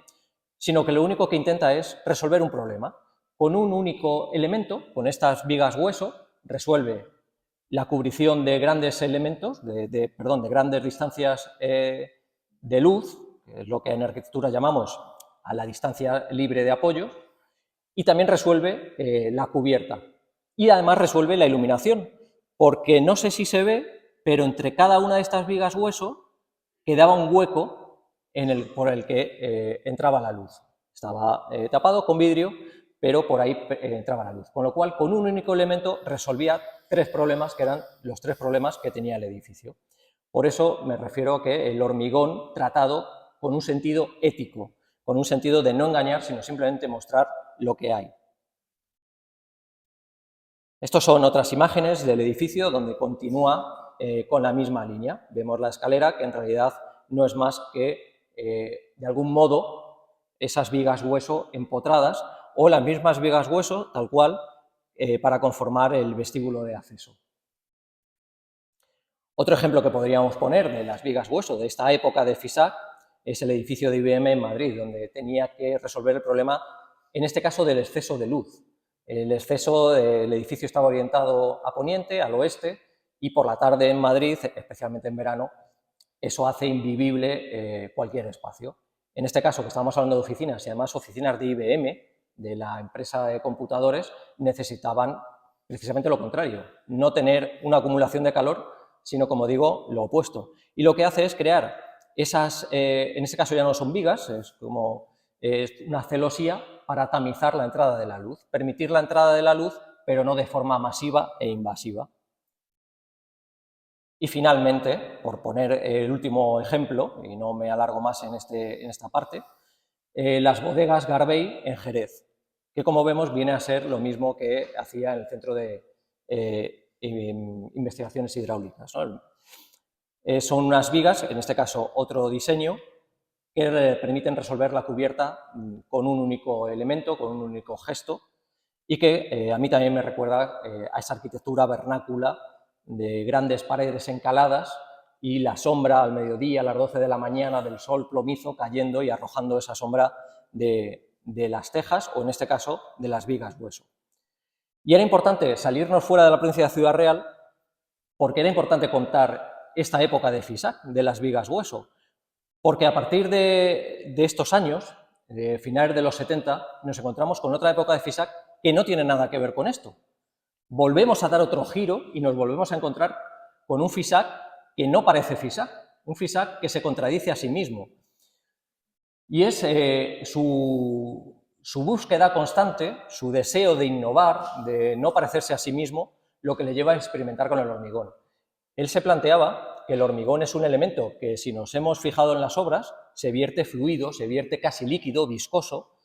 [SPEAKER 5] sino que lo único que intenta es resolver un problema. Con un único elemento, con estas vigas hueso, resuelve la cubrición de grandes elementos, de grandes distancias de luz, que es lo que en arquitectura llamamos a la distancia libre de apoyo, y también resuelve la cubierta. Y además resuelve la iluminación, porque no sé si se ve, pero entre cada una de estas vigas hueso quedaba un hueco por el que entraba la luz. Estaba tapado con vidrio, pero por ahí entraba la luz. Con lo cual, con un único elemento resolvía tres problemas, que eran los tres problemas que tenía el edificio. Por eso me refiero a que el hormigón tratado con un sentido ético, con un sentido de no engañar, sino simplemente mostrar lo que hay. Estas son otras imágenes del edificio donde continúa con la misma línea. Vemos la escalera, que en realidad no es más que, de algún modo, esas vigas hueso empotradas o las mismas vigas hueso, tal cual, para conformar el vestíbulo de acceso. Otro ejemplo que podríamos poner de las vigas hueso de esta época de FISAC es el edificio de IBM en Madrid, donde tenía que resolver el problema, en este caso, del exceso de luz. El edificio estaba orientado a poniente, al oeste, y por la tarde en Madrid, especialmente en verano, eso hace invivible cualquier espacio. En este caso, que estamos hablando de oficinas, y además oficinas de IBM, de la empresa de computadores, necesitaban precisamente lo contrario, no tener una acumulación de calor, sino, como digo, lo opuesto. Y lo que hace es crear esas, en este caso ya no son vigas, es como una celosía para tamizar la entrada de la luz, permitir la entrada de la luz, pero no de forma masiva e invasiva. Y finalmente, por poner el último ejemplo, y no me alargo más en esta parte, las bodegas Garbey en Jerez, que como vemos viene a ser lo mismo que hacía en el Centro de Investigaciones Hidráulicas, ¿no? Son unas vigas, en este caso otro diseño, que permiten resolver la cubierta con un único elemento, con un único gesto, y que a mí también me recuerda a esa arquitectura vernácula de grandes paredes encaladas y la sombra al mediodía, a las 12 de la mañana, del sol plomizo cayendo y arrojando esa sombra de las tejas, o en este caso de las vigas hueso. Y era importante salirnos fuera de la provincia de Ciudad Real porque era importante contar esta época de FISAC, de las vigas hueso, porque a partir de estos años, de finales de los 70, nos encontramos con otra época de FISAC que no tiene nada que ver con esto. Volvemos a dar otro giro y nos volvemos a encontrar con un FISAC que no parece FISAC, un FISAC que se contradice a sí mismo. Y es su búsqueda constante, su deseo de innovar, de no parecerse a sí mismo, lo que le lleva a experimentar con el hormigón. Él se planteaba que el hormigón es un elemento que, si nos hemos fijado en las obras, se vierte fluido, se vierte casi líquido, viscoso,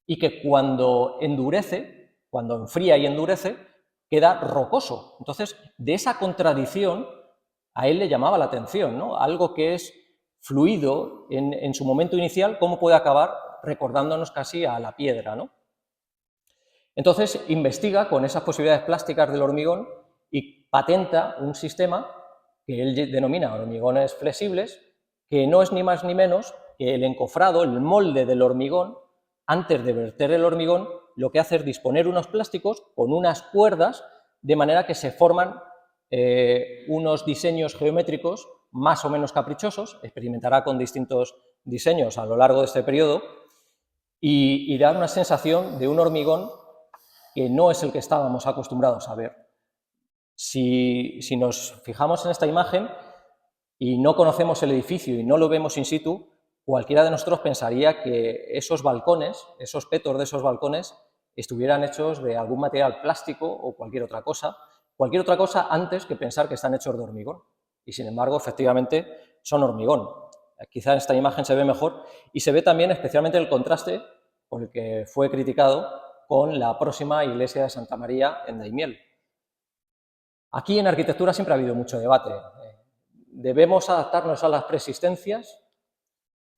[SPEAKER 5] y que cuando endurece, cuando enfría y endurece, queda rocoso. Entonces, de esa contradicción a él le llamaba la atención, ¿no? Algo que es fluido en su momento inicial, ¿cómo puede acabar recordándonos casi a la piedra, ¿no? Entonces, investiga con esas posibilidades plásticas del hormigón y patenta un sistema que él denomina hormigones flexibles, que no es ni más ni menos que el encofrado, el molde del hormigón. Antes de verter el hormigón, lo que hace es disponer unos plásticos con unas cuerdas, de manera que se forman unos diseños geométricos más o menos caprichosos. Experimentará con distintos diseños a lo largo de este periodo y da una sensación de un hormigón que no es el que estábamos acostumbrados a ver. Si nos fijamos en esta imagen y no conocemos el edificio y no lo vemos in situ, cualquiera de nosotros pensaría que esos balcones, esos petos de esos balcones, estuvieran hechos de algún material plástico o cualquier otra cosa antes que pensar que están hechos de hormigón. Y sin embargo, efectivamente, son hormigón. Quizá en esta imagen se ve mejor y se ve también especialmente el contraste por el que fue criticado con la próxima iglesia de Santa María en Daimiel. Aquí en arquitectura siempre ha habido mucho debate. ¿Debemos adaptarnos a las preexistencias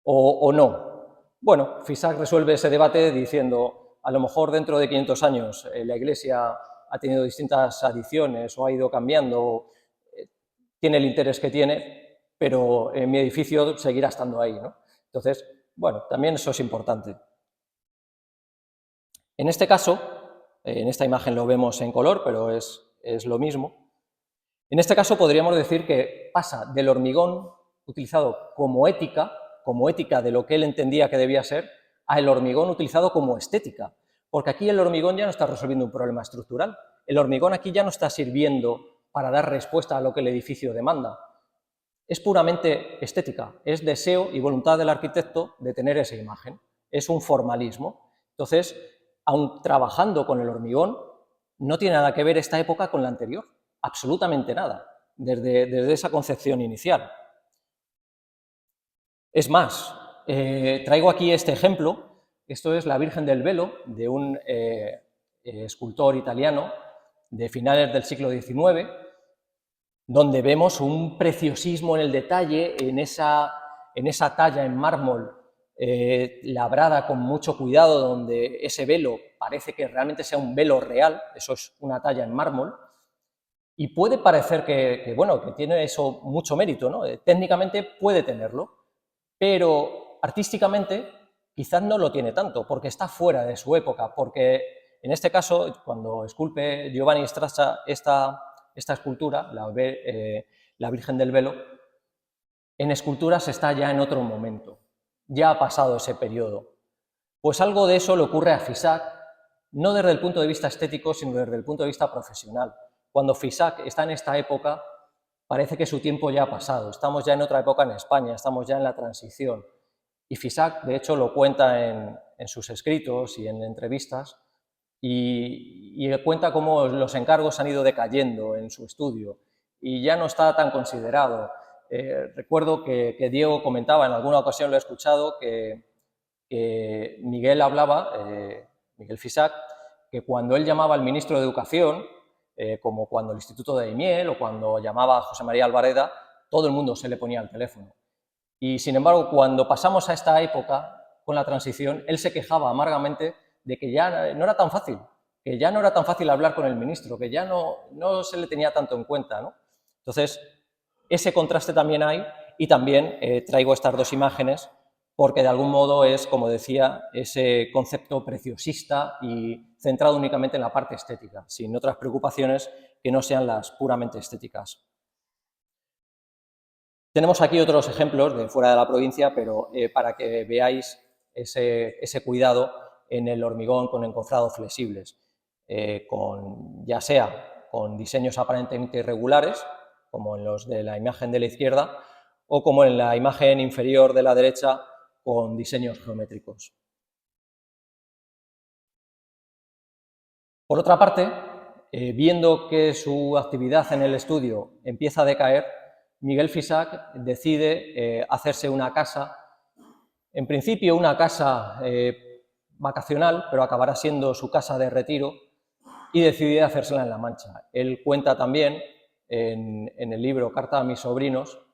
[SPEAKER 5] o no? Bueno, Fisac resuelve ese debate diciendo, a lo mejor dentro de 500 años la iglesia ha tenido distintas adiciones o ha ido cambiando, tiene el interés que tiene, pero en mi edificio seguirá estando ahí, ¿no? Entonces, bueno, también eso es importante. En este caso, en esta imagen lo vemos en color, pero es lo mismo. En este caso podríamos decir que pasa del hormigón utilizado como ética de lo que él entendía que debía ser, al hormigón utilizado como estética. Porque aquí el hormigón ya no está resolviendo un problema estructural. El hormigón aquí ya no está sirviendo para dar respuesta a lo que el edificio demanda. Es puramente estética, es deseo y voluntad del arquitecto de tener esa imagen. Es un formalismo. Entonces, aun trabajando con el hormigón, no tiene nada que ver esta época con la anterior. Absolutamente nada, desde esa concepción inicial. Es más, traigo aquí este ejemplo. Esto es la Virgen del Velo, de un escultor italiano de finales del siglo XIX, donde vemos un preciosismo en el detalle, en esa talla en mármol labrada con mucho cuidado, donde ese velo parece que realmente sea un velo real, eso es una talla en mármol. Y puede parecer que tiene eso mucho mérito, ¿no? Técnicamente puede tenerlo, pero artísticamente quizás no lo tiene tanto, porque está fuera de su época, porque en este caso, cuando esculpe Giovanni Straccia esta escultura, la Virgen del Velo, en esculturas está ya en otro momento, ya ha pasado ese periodo. Pues algo de eso le ocurre a Fisac, no desde el punto de vista estético, sino desde el punto de vista profesional. Cuando Fisac está en esta época, parece que su tiempo ya ha pasado, estamos ya en otra época en España, estamos ya en la transición. Y Fisac, de hecho, lo cuenta en sus escritos y en entrevistas, y cuenta cómo los encargos han ido decayendo en su estudio, y ya no está tan considerado. Recuerdo que Diego comentaba, en alguna ocasión lo he escuchado, que Miguel hablaba, Miguel Fisac, que cuando él llamaba al ministro de Educación, como cuando el Instituto de Daimiel o cuando llamaba a José María Albareda, todo el mundo se le ponía al teléfono. Y sin embargo, cuando pasamos a esta época, con la transición, él se quejaba amargamente de que ya no era tan fácil, que ya no era tan fácil hablar con el ministro, que ya no se le tenía tanto en cuenta, ¿no? Entonces, ese contraste también hay, y también traigo estas dos imágenes porque de algún modo es, como decía, ese concepto preciosista y centrado únicamente en la parte estética, sin otras preocupaciones que no sean las puramente estéticas. Tenemos aquí otros ejemplos de fuera de la provincia, pero para que veáis ese cuidado en el hormigón con encofrados flexibles, ya sea con diseños aparentemente irregulares, como en los de la imagen de la izquierda, o como en la imagen inferior de la derecha, con diseños geométricos. Por otra parte, viendo que su actividad en el estudio empieza a decaer, Miguel Fisac decide hacerse una casa, en principio una casa vacacional, pero acabará siendo su casa de retiro, y decide hacérsela en La Mancha. Él cuenta también en el libro Carta a mis sobrinos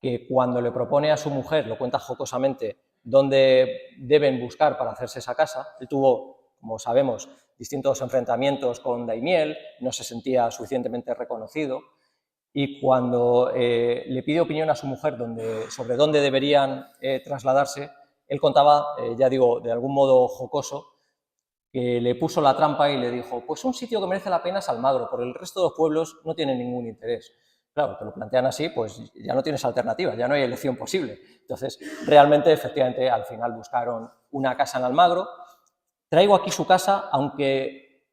[SPEAKER 5] que cuando le propone a su mujer, lo cuenta jocosamente, dónde deben buscar para hacerse esa casa, él tuvo, como sabemos, distintos enfrentamientos con Daimiel, no se sentía suficientemente reconocido, y cuando le pide opinión a su mujer sobre dónde deberían trasladarse, él contaba, ya digo, de algún modo jocoso, que le puso la trampa y le dijo, pues un sitio que merece la pena es Almagro, por el resto de los pueblos no tiene ningún interés. Claro, te lo plantean así, pues ya no tienes alternativa, ya no hay elección posible. Entonces, realmente, efectivamente, al final buscaron una casa en Almagro. Traigo aquí su casa, aunque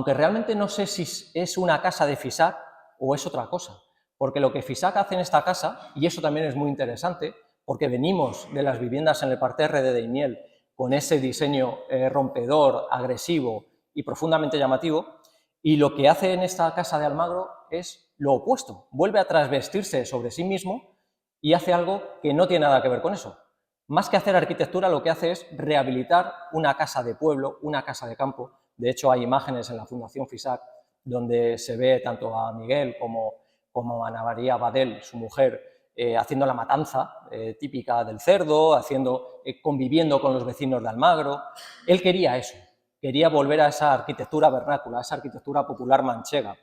[SPEAKER 5] realmente no sé si es una casa de Fisac o es otra cosa, porque lo que Fisac hace en esta casa, y eso también es muy interesante, porque venimos de las viviendas en el parterre de Daimiel, con ese diseño rompedor, agresivo y profundamente llamativo, y lo que hace en esta casa de Almagro es lo opuesto, vuelve a trasvestirse sobre sí mismo y hace algo que no tiene nada que ver con eso. Más que hacer arquitectura, lo que hace es rehabilitar una casa de pueblo, una casa de campo. De hecho, hay imágenes en la Fundación Fisac donde se ve tanto a Miguel como a Ana María Badel, su mujer, haciendo la matanza típica del cerdo, conviviendo con los vecinos de Almagro. Él quería eso, quería volver a esa arquitectura vernácula, a esa arquitectura popular manchega.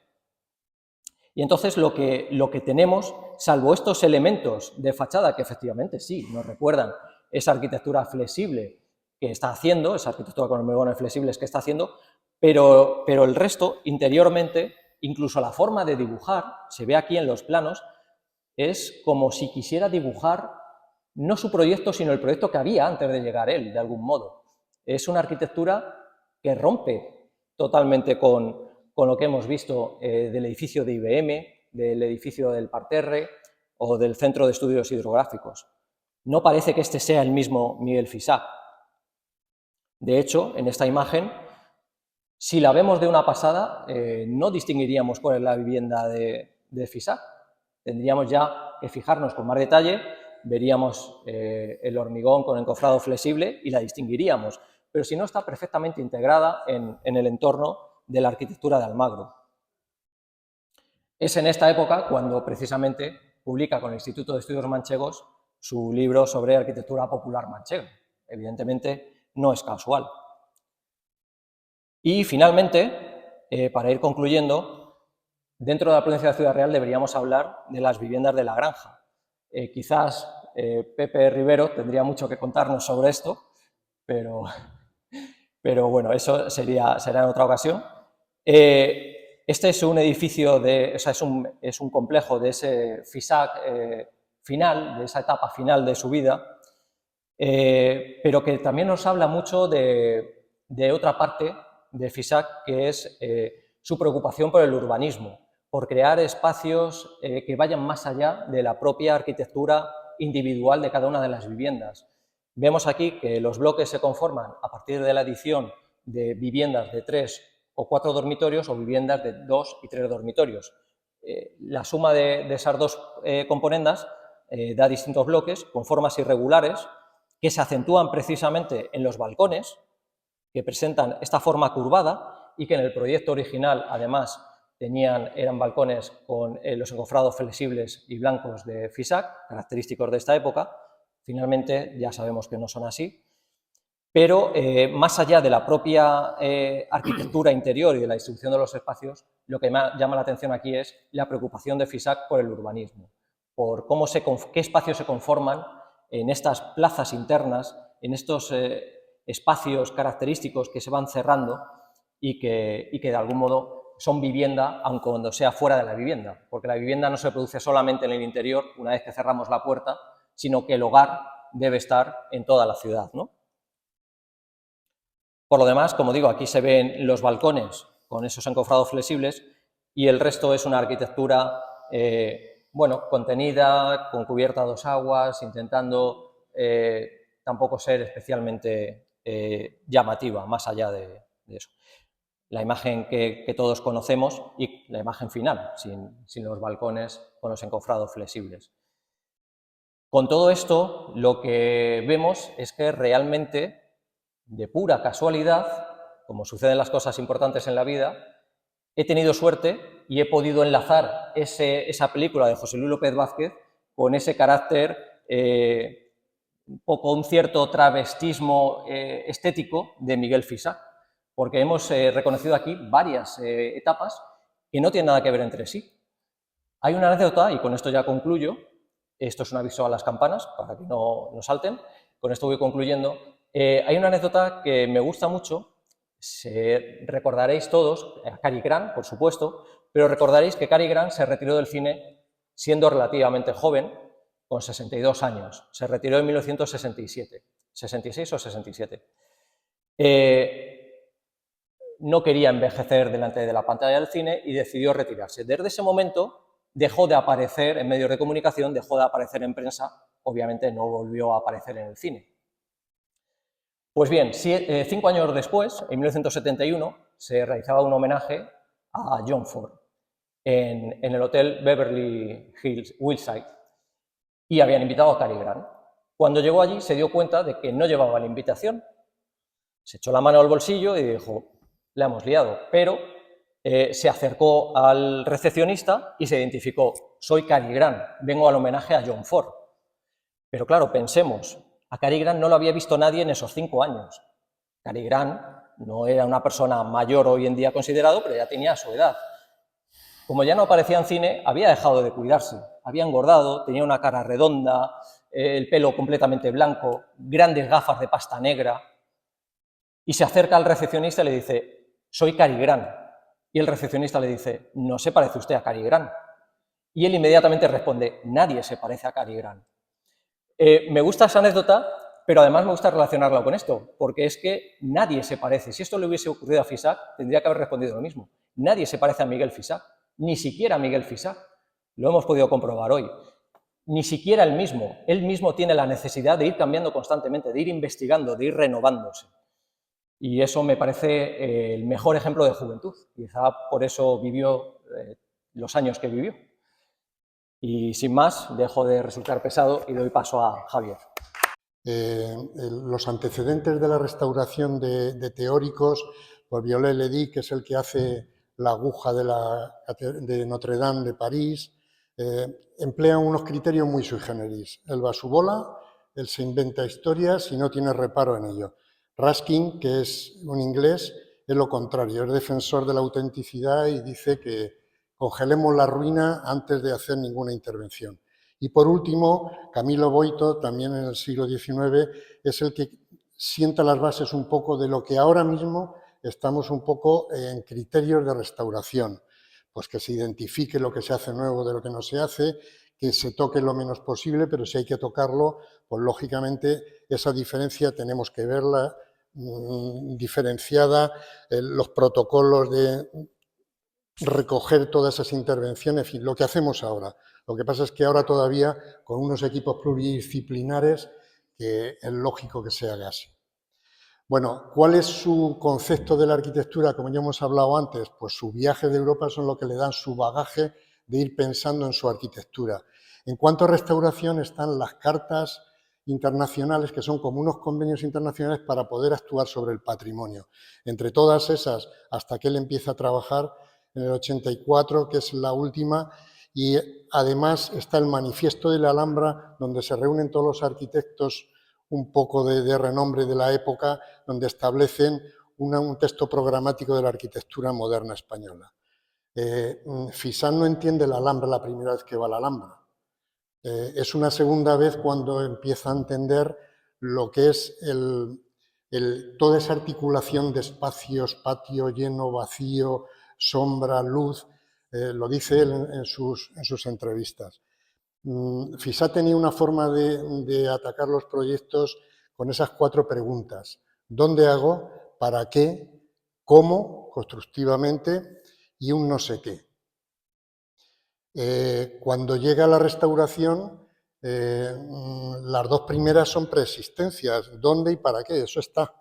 [SPEAKER 5] Y entonces lo que tenemos, salvo estos elementos de fachada, que efectivamente sí, nos recuerdan esa arquitectura flexible que está haciendo, esa arquitectura con hormigones flexibles que está haciendo, pero el resto, interiormente, incluso la forma de dibujar, se ve aquí en los planos, es como si quisiera dibujar no su proyecto, sino el proyecto que había antes de llegar él, de algún modo. Es una arquitectura que rompe totalmente con lo que hemos visto del edificio de IBM, del edificio del Parterre o del Centro de Estudios Hidrográficos. No parece que este sea el mismo Miguel Fisac. De hecho, en esta imagen, si la vemos de una pasada, no distinguiríamos cuál es la vivienda de Fisac. Tendríamos ya que fijarnos con más detalle, veríamos el hormigón con encofrado flexible y la distinguiríamos, pero si no, está perfectamente integrada en el entorno de la arquitectura de Almagro. Es en esta época cuando precisamente publica con el Instituto de Estudios Manchegos su libro sobre arquitectura popular manchega. Evidentemente no es casual. Y finalmente, para ir concluyendo, dentro de la provincia de Ciudad Real deberíamos hablar de las viviendas de la granja. Quizás Pepe Rivero tendría mucho que contarnos sobre esto, pero bueno, eso será en otra ocasión. Este es un edificio, es un complejo de ese Fisac final, de esa etapa final de su vida, pero que también nos habla mucho de otra parte de Fisac, que es su preocupación por el urbanismo, por crear espacios que vayan más allá de la propia arquitectura individual de cada una de las viviendas. Vemos aquí que los bloques se conforman a partir de la adición de viviendas de 3 o 4 dormitorios o viviendas de 2 y 3 dormitorios. La suma de esas dos componendas da distintos bloques con formas irregulares que se acentúan precisamente en los balcones, que presentan esta forma curvada y que en el proyecto original, además, eran balcones con los encofrados flexibles y blancos de Fisac, característicos de esta época. Finalmente, ya sabemos que no son así, pero más allá de la propia arquitectura interior y de la distribución de los espacios, lo que me llama la atención aquí es la preocupación de Fisac por el urbanismo, por qué espacios se conforman en estas plazas internas, en estos espacios característicos que se van cerrando y que de algún modo son vivienda, aun cuando sea fuera de la vivienda, porque la vivienda no se produce solamente en el interior, una vez que cerramos la puerta, sino que el hogar debe estar en toda la ciudad, ¿no? Por lo demás, como digo, aquí se ven los balcones con esos encofrados flexibles y el resto es una arquitectura, bueno, contenida, con cubierta a 2 aguas, intentando tampoco ser especialmente llamativa, más allá de eso. la imagen que todos conocemos y la imagen final, sin los balcones con los encofrados flexibles. Con todo esto, lo que vemos es que realmente, de pura casualidad, como suceden las cosas importantes en la vida, he tenido suerte y he podido enlazar esa película de José Luis López Vázquez con ese carácter, un poco un cierto travestismo estético de Miguel Fisac, porque hemos reconocido aquí varias etapas que no tienen nada que ver entre sí. Hay una anécdota, y con esto ya concluyo, esto es un aviso a las campanas para que no salten, con esto voy concluyendo. Hay una anécdota que me gusta mucho, recordaréis todos, a Cary Grant, por supuesto, pero recordaréis que Cary Grant se retiró del cine siendo relativamente joven, con 62 años. Se retiró en 1967, 66 o 67. No quería envejecer delante de la pantalla del cine y decidió retirarse. Desde ese momento dejó de aparecer en medios de comunicación, dejó de aparecer en prensa, obviamente no volvió a aparecer en el cine. Pues bien, 5 años después, en 1971, se realizaba un homenaje a John Ford en el Hotel Beverly Hills Wilshire y habían invitado a Cary Grant. Cuando llegó allí se dio cuenta de que no llevaba la invitación. Se echó la mano al bolsillo y dijo, la hemos liado, pero se acercó al recepcionista y se identificó, soy Cary Grant, vengo al homenaje a John Ford. Pero claro, pensemos, a Cary Grant no lo había visto nadie en esos 5 años. Cary Grant no era una persona mayor hoy en día considerado, pero ya tenía su edad. Como ya no aparecía en cine, había dejado de cuidarse, había engordado, tenía una cara redonda, el pelo completamente blanco, grandes gafas de pasta negra, y se acerca al recepcionista y le dice, soy Cary Grant. Y el recepcionista le dice, no se parece usted a Cary Grant. Y él inmediatamente responde, nadie se parece a Cary Grant. Me gusta esa anécdota, pero además me gusta relacionarla con esto, porque es que nadie se parece. Si esto le hubiese ocurrido a Fisac, tendría que haber respondido lo mismo. Nadie se parece a Miguel Fisac, ni siquiera a Miguel Fisac. Lo hemos podido comprobar hoy. Ni siquiera él mismo tiene la necesidad de ir cambiando constantemente, de ir investigando, de ir renovándose. Y eso me parece el mejor ejemplo de juventud. Quizá por eso vivió los años que vivió. Y sin más, dejo de resultar pesado y doy paso a Javier.
[SPEAKER 4] Los antecedentes de la restauración de teóricos, pues Viollet-le-Duc, que es el que hace la aguja de Notre Dame de París, emplea unos criterios muy sui generis. Él va a su bola, él se inventa historias y no tiene reparo en ello. Ruskin, que es un inglés, es lo contrario, es defensor de la autenticidad y dice que congelemos la ruina antes de hacer ninguna intervención. Y por último, Camilo Boito, también en el siglo XIX, es el que sienta las bases un poco de lo que ahora mismo estamos un poco en criterios de restauración. Pues que se identifique lo que se hace nuevo de lo que no se hace, que se toque lo menos posible, pero si hay que tocarlo, pues lógicamente esa diferencia tenemos que verla diferenciada, los protocolos de recoger todas esas intervenciones, en fin, lo que hacemos ahora. Lo que pasa es que ahora todavía con unos equipos pluridisciplinares que es lógico que se haga así. Bueno, ¿cuál es su concepto de la arquitectura? Como ya hemos hablado antes, pues sus viajes de Europa son lo que le dan su bagaje de ir pensando en su arquitectura. En cuanto a restauración están las cartas internacionales, que son como unos convenios internacionales para poder actuar sobre el patrimonio. Entre todas esas, hasta que él empieza a trabajar en el 84, que es la última, y además está el Manifiesto de la Alhambra, donde se reúnen todos los arquitectos un poco de renombre de la época, donde establecen un texto programático de la arquitectura moderna española. Fisac no entiende la Alhambra la primera vez que va a la Alhambra. Es una segunda vez cuando empieza a entender lo que es toda esa articulación de espacios, patio lleno, vacío, sombra, luz, lo dice él en sus entrevistas. Fisac tenía una forma de atacar los proyectos con esas 4 preguntas. ¿Dónde hago? ¿Para qué? ¿Cómo? Constructivamente y un no sé qué. Cuando llega la restauración, las 2 primeras son preexistencias. ¿Dónde y para qué? Eso está.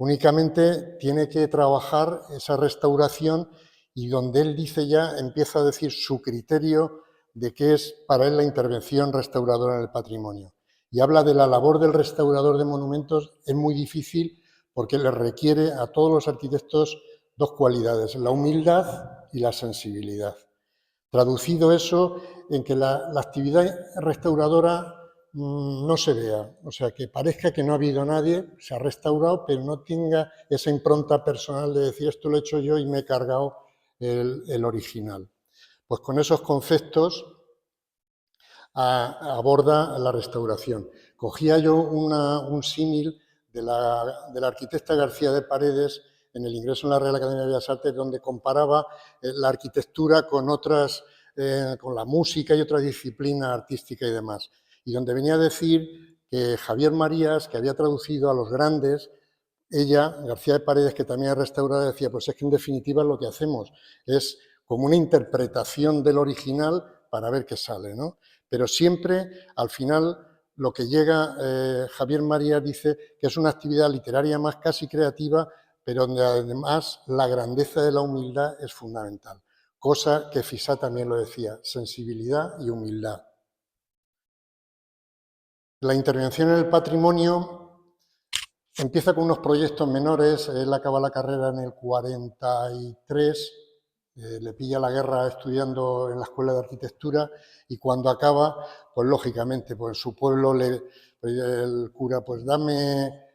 [SPEAKER 4] Únicamente tiene que trabajar esa restauración y donde él dice ya, empieza a decir su criterio de qué es para él la intervención restauradora en el patrimonio. Y habla de la labor del restaurador de monumentos, es muy difícil porque le requiere a todos los arquitectos dos cualidades, la humildad y la sensibilidad. Traducido eso en que la actividad restauradora no se vea, o sea, que parezca que no ha habido nadie, se ha restaurado, pero no tenga esa impronta personal de decir esto lo he hecho yo y me he cargado el original. Pues con esos conceptos aborda la restauración. Cogía yo un símil de la arquitecta García de Paredes en el ingreso en la Real Academia de Bellas Artes, donde comparaba la arquitectura con otras, con la música y otras disciplinas artísticas y demás. Y donde venía a decir que Javier Marías, que había traducido a los grandes, ella, García de Paredes, que también es restauradora, decía, pues es que en definitiva lo que hacemos es como una interpretación del original para ver qué sale, ¿no? Pero siempre, al final, lo que llega, Javier Marías dice que es una actividad literaria más casi creativa, pero donde además la grandeza de la humildad es fundamental. Cosa que Fisá también lo decía, sensibilidad y humildad. La intervención en el patrimonio empieza con unos proyectos menores, él acaba la carrera en el 43, le pilla la guerra estudiando en la Escuela de Arquitectura y cuando acaba, pues lógicamente, pues su pueblo, el cura, pues hazme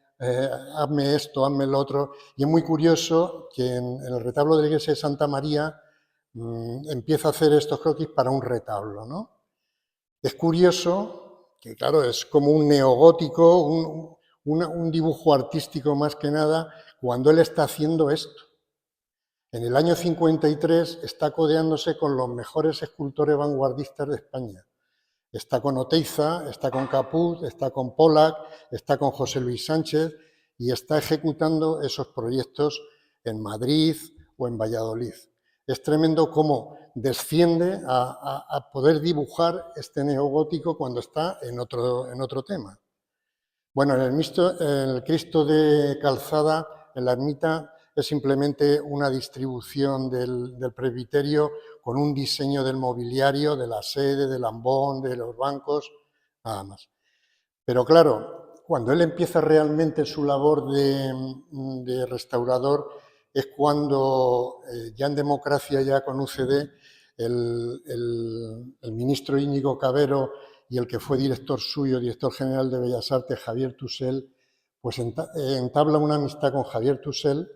[SPEAKER 4] esto, hazme lo otro. Y es muy curioso que en el retablo de la iglesia de Santa María empieza a hacer estos croquis para un retablo, ¿no? Es curioso que, claro, es como un neogótico, un dibujo artístico más que nada, cuando él está haciendo esto. En el año 53 está codeándose con los mejores escultores vanguardistas de España. Está con Oteiza, está con Caput, está con Pollack, está con José Luis Sánchez y está ejecutando esos proyectos en Madrid o en Valladolid. Es tremendo cómo desciende a poder dibujar este neogótico cuando está en otro tema. Bueno, en el Cristo de Calzada, en la ermita, es simplemente una distribución del presbiterio con un diseño del mobiliario, de la sede, del ambón, de los bancos, nada más. Pero claro, cuando él empieza realmente su labor de restaurador es cuando ya en democracia, ya con UCD, el ministro Íñigo Cavero y el que fue director suyo, director general de Bellas Artes, Javier Tussell, pues entabla una amistad con Javier Tussell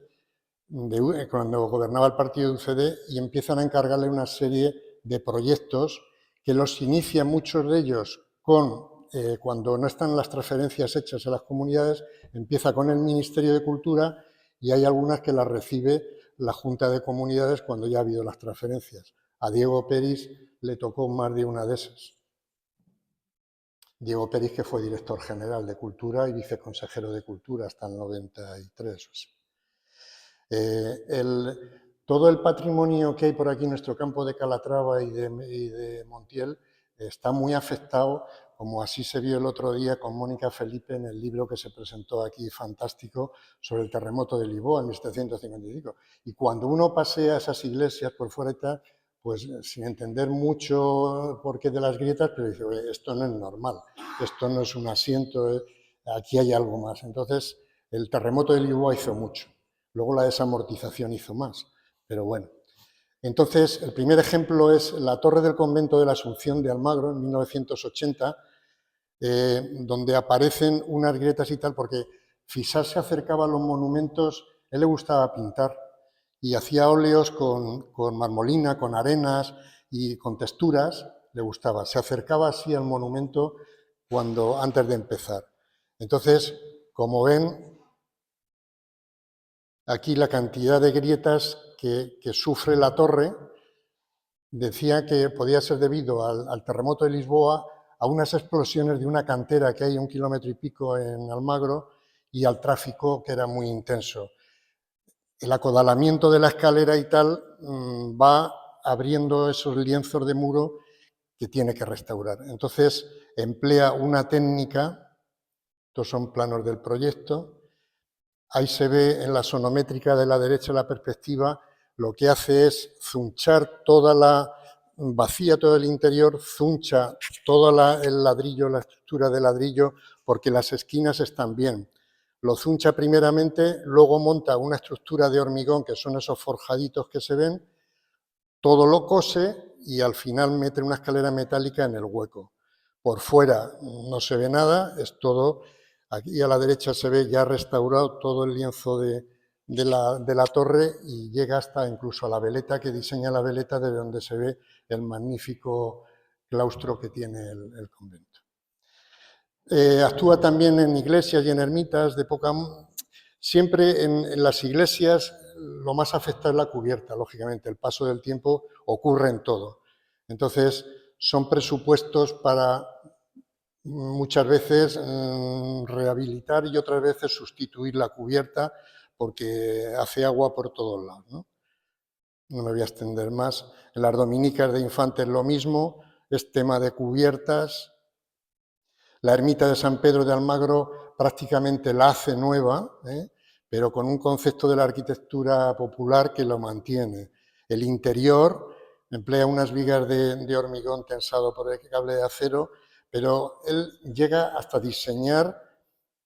[SPEAKER 4] cuando gobernaba el partido de UCD y empiezan a encargarle una serie de proyectos que los inicia muchos de ellos cuando no están las transferencias hechas a las comunidades, empieza con el Ministerio de Cultura y hay algunas que las recibe la Junta de Comunidades cuando ya ha habido las transferencias. A Diego Peris le tocó más de una de esas. Diego Peris, que fue director general de Cultura y viceconsejero de Cultura hasta el 93. O sea. Todo el patrimonio que hay por aquí en nuestro campo de Calatrava y de Montiel está muy afectado, como así se vio el otro día con Mónica Felipe en el libro que se presentó aquí, fantástico, sobre el terremoto de Lisboa en 1755. Y cuando uno pasea esas iglesias por fuera y tal, pues sin entender mucho por qué de las grietas, pero dice, oye, esto no es normal, esto no es un asiento, aquí hay algo más. Entonces, el terremoto de Lisboa hizo mucho. Luego la desamortización hizo más, pero bueno. Entonces, el primer ejemplo es la torre del convento de la Asunción de Almagro, en 1980, donde aparecen unas grietas y tal, porque Fisá se acercaba a los monumentos, él le gustaba pintar, y hacía óleos con marmolina, con arenas y con texturas, le gustaba. Se acercaba así al monumento antes de empezar. Entonces, como ven, aquí la cantidad de grietas que sufre la torre, decía que podía ser debido al terremoto de Lisboa, a unas explosiones de una cantera que hay 1 kilómetro y pico en Almagro y al tráfico que era muy intenso. El acodalamiento de la escalera y tal va abriendo esos lienzos de muro que tiene que restaurar. Entonces emplea una técnica, estos son planos del proyecto, Ahí se ve en la sonométrica de la derecha la perspectiva, lo que hace es zunchar vacía todo el interior, zuncha todo el ladrillo, la estructura de ladrillo, porque las esquinas están bien. Lo zuncha primeramente, luego monta una estructura de hormigón, que son esos forjaditos que se ven, todo lo cose y al final mete una escalera metálica en el hueco. Por fuera no se ve nada, es todo. Aquí a la derecha se ve ya restaurado todo el lienzo de la torre y llega hasta incluso a la veleta, que diseña la veleta, de donde se ve el magnífico claustro que tiene el convento. Actúa también en iglesias y en ermitas de poca... Siempre en las iglesias lo más afecta es la cubierta, lógicamente. El paso del tiempo ocurre en todo. Entonces, son presupuestos para muchas veces rehabilitar y otras veces sustituir la cubierta porque hace agua por todos lados, ¿no? No me voy a extender más. En las dominicas de Infantes lo mismo, es tema de cubiertas. La ermita de San Pedro de Almagro prácticamente la hace nueva, pero con un concepto de la arquitectura popular que lo mantiene. El interior emplea unas vigas de hormigón tensado por el cable de acero, pero él llega hasta diseñar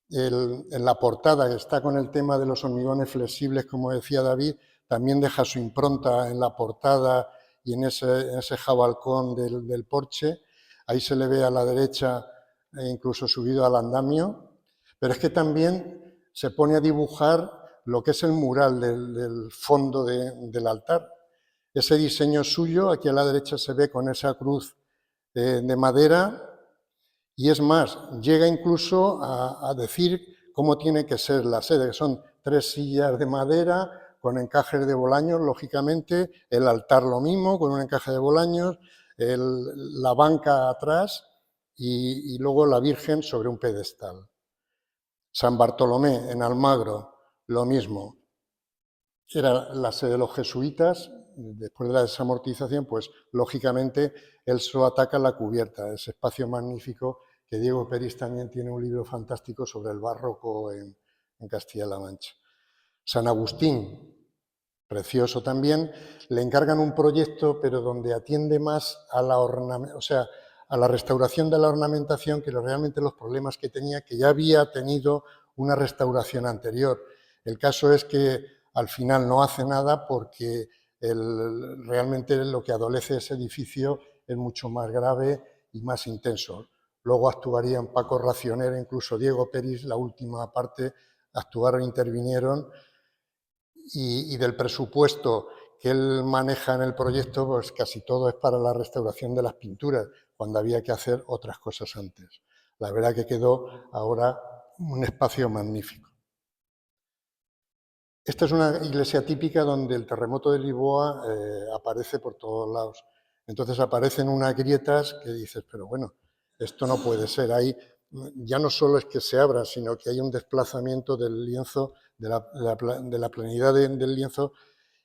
[SPEAKER 4] en la portada, que está con el tema de los hormigones flexibles, como decía David, también deja su impronta en la portada y en ese jabalcón del porche. Ahí se le ve a la derecha incluso subido al andamio, pero es que también se pone a dibujar lo que es el mural del fondo del altar. Ese diseño suyo, aquí a la derecha se ve con esa cruz de madera, y es más, llega incluso a decir cómo tiene que ser la sede, que son 3 sillas de madera con encajes de bolaños, lógicamente, el altar lo mismo, con un encaje de bolaños, la banca atrás y luego la Virgen sobre un pedestal. San Bartolomé, en Almagro, lo mismo. Era la sede de los jesuitas. Después de la desamortización, pues lógicamente él solo ataca la cubierta, ese espacio magnífico que Diego Peris también tiene un libro fantástico sobre el barroco en Castilla-La Mancha. San Agustín, precioso también, le encargan un proyecto, pero donde atiende más a la restauración de la ornamentación que realmente los problemas que tenía, que ya había tenido una restauración anterior. El caso es que al final no hace nada porque realmente lo que adolece ese edificio es mucho más grave y más intenso. Luego actuarían Paco Racionera, incluso Diego Peris, la última parte, intervinieron, y del presupuesto que él maneja en el proyecto, pues casi todo es para la restauración de las pinturas, cuando había que hacer otras cosas antes. La verdad que quedó ahora un espacio magnífico. Esta es una iglesia típica donde el terremoto de Lisboa aparece por todos lados. Entonces aparecen unas grietas que dices, pero bueno, esto no puede ser. Ahí ya no solo es que se abra, sino que hay un desplazamiento del lienzo, de la planidad del lienzo,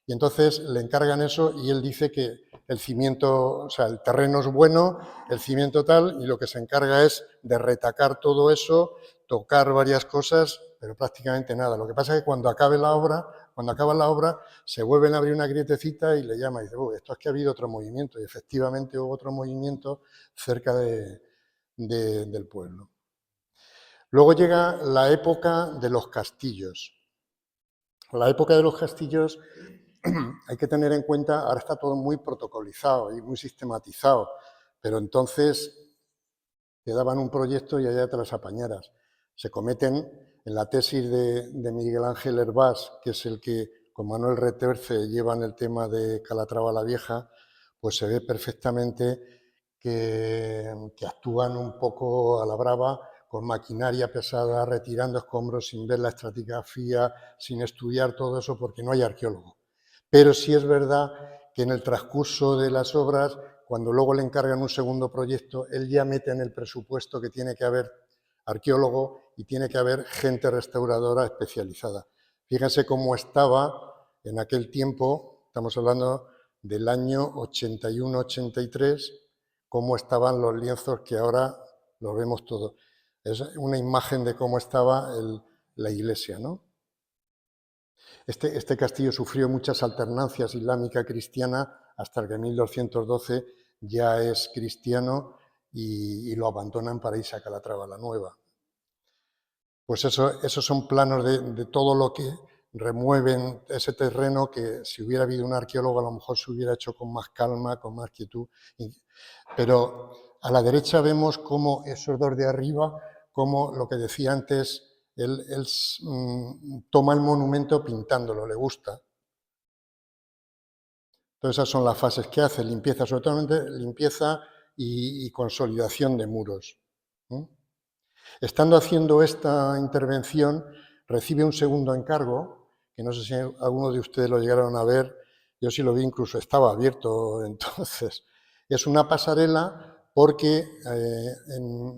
[SPEAKER 4] y entonces le encargan eso y él dice que el cimiento, o sea, el terreno es bueno, el cimiento tal, y lo que se encarga es de retacar todo eso, tocar varias cosas, pero prácticamente nada. Lo que pasa es que cuando acaba la obra, se vuelven a abrir una grietecita y le llama y dice, esto es que ha habido otro movimiento, y efectivamente hubo otro movimiento cerca del pueblo. Luego llega la época de los castillos. La época de los castillos hay que tener en cuenta, ahora está todo muy protocolizado y muy sistematizado, pero entonces te daban un proyecto y allá te las apañaras. Se cometen, en la tesis de Miguel Ángel Hervás, que es el que con Manuel Reterce llevan el tema de Calatrava la Vieja, pues se ve perfectamente que actúan un poco a la brava, con maquinaria pesada, retirando escombros sin ver la estratigrafía, sin estudiar todo eso, porque no hay arqueólogo. Pero sí es verdad que en el transcurso de las obras, cuando luego le encargan un segundo proyecto, él ya mete en el presupuesto que tiene que haber arqueólogo y tiene que haber gente restauradora especializada. Fíjense cómo estaba en aquel tiempo, estamos hablando del año 81-83, cómo estaban los lienzos que ahora los vemos todos. Es una imagen de cómo estaba la iglesia, ¿no? Este castillo sufrió muchas alternancias islámica cristiana hasta que en 1212 ya es cristiano y lo abandonan para irse a Calatrava la Nueva. Pues esos son planos de todo lo que remueven ese terreno, que si hubiera habido un arqueólogo a lo mejor se hubiera hecho con más calma, con más quietud. Pero a la derecha vemos cómo esos dos de arriba, como lo que decía antes, él toma el monumento pintándolo, le gusta. Entonces esas son las fases que hace, limpieza, sobre todo limpieza y consolidación de muros. Estando haciendo esta intervención, recibe un segundo encargo, que no sé si alguno de ustedes lo llegaron a ver, yo sí lo vi, incluso estaba abierto entonces. Es una pasarela porque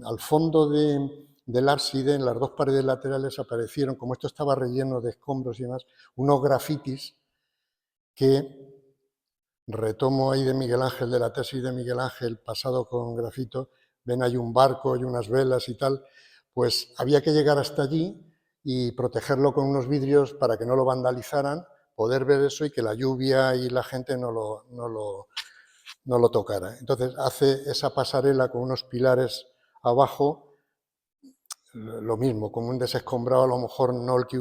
[SPEAKER 4] al fondo del ábside, en las dos paredes laterales, aparecieron, como esto estaba relleno de escombros y demás, unos grafitis que retomo ahí de Miguel Ángel, de la tesis de Miguel Ángel, pasado con grafito, ven ahí un barco y unas velas y tal, pues había que llegar hasta allí y protegerlo con unos vidrios para que no lo vandalizaran, poder ver eso y que la lluvia y la gente no lo tocara. Entonces hace esa pasarela con unos pilares abajo, lo mismo, como un desescombrado, a lo mejor no el que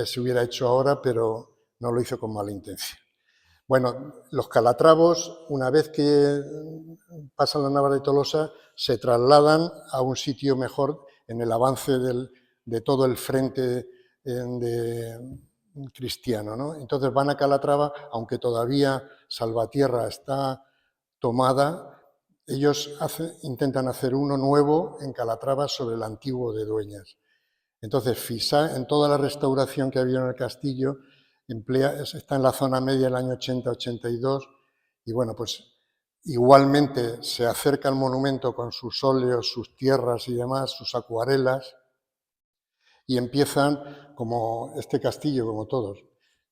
[SPEAKER 4] se hubiera hecho ahora, pero no lo hizo con mala intención. Bueno, los calatravos, una vez que pasan la Nava de Tolosa, se trasladan a un sitio mejor en el avance de todo el frente cristiano, ¿no? Entonces van a Calatrava, aunque todavía Salvatierra está tomada, ellos intentan hacer uno nuevo en Calatrava sobre el antiguo de Dueñas. Entonces, Fisá, en toda la restauración que ha habido en el castillo, está en la zona media del año 80-82 y bueno, pues igualmente se acerca al monumento con sus óleos, sus tierras y demás, sus acuarelas, y empiezan, como este castillo, como todos,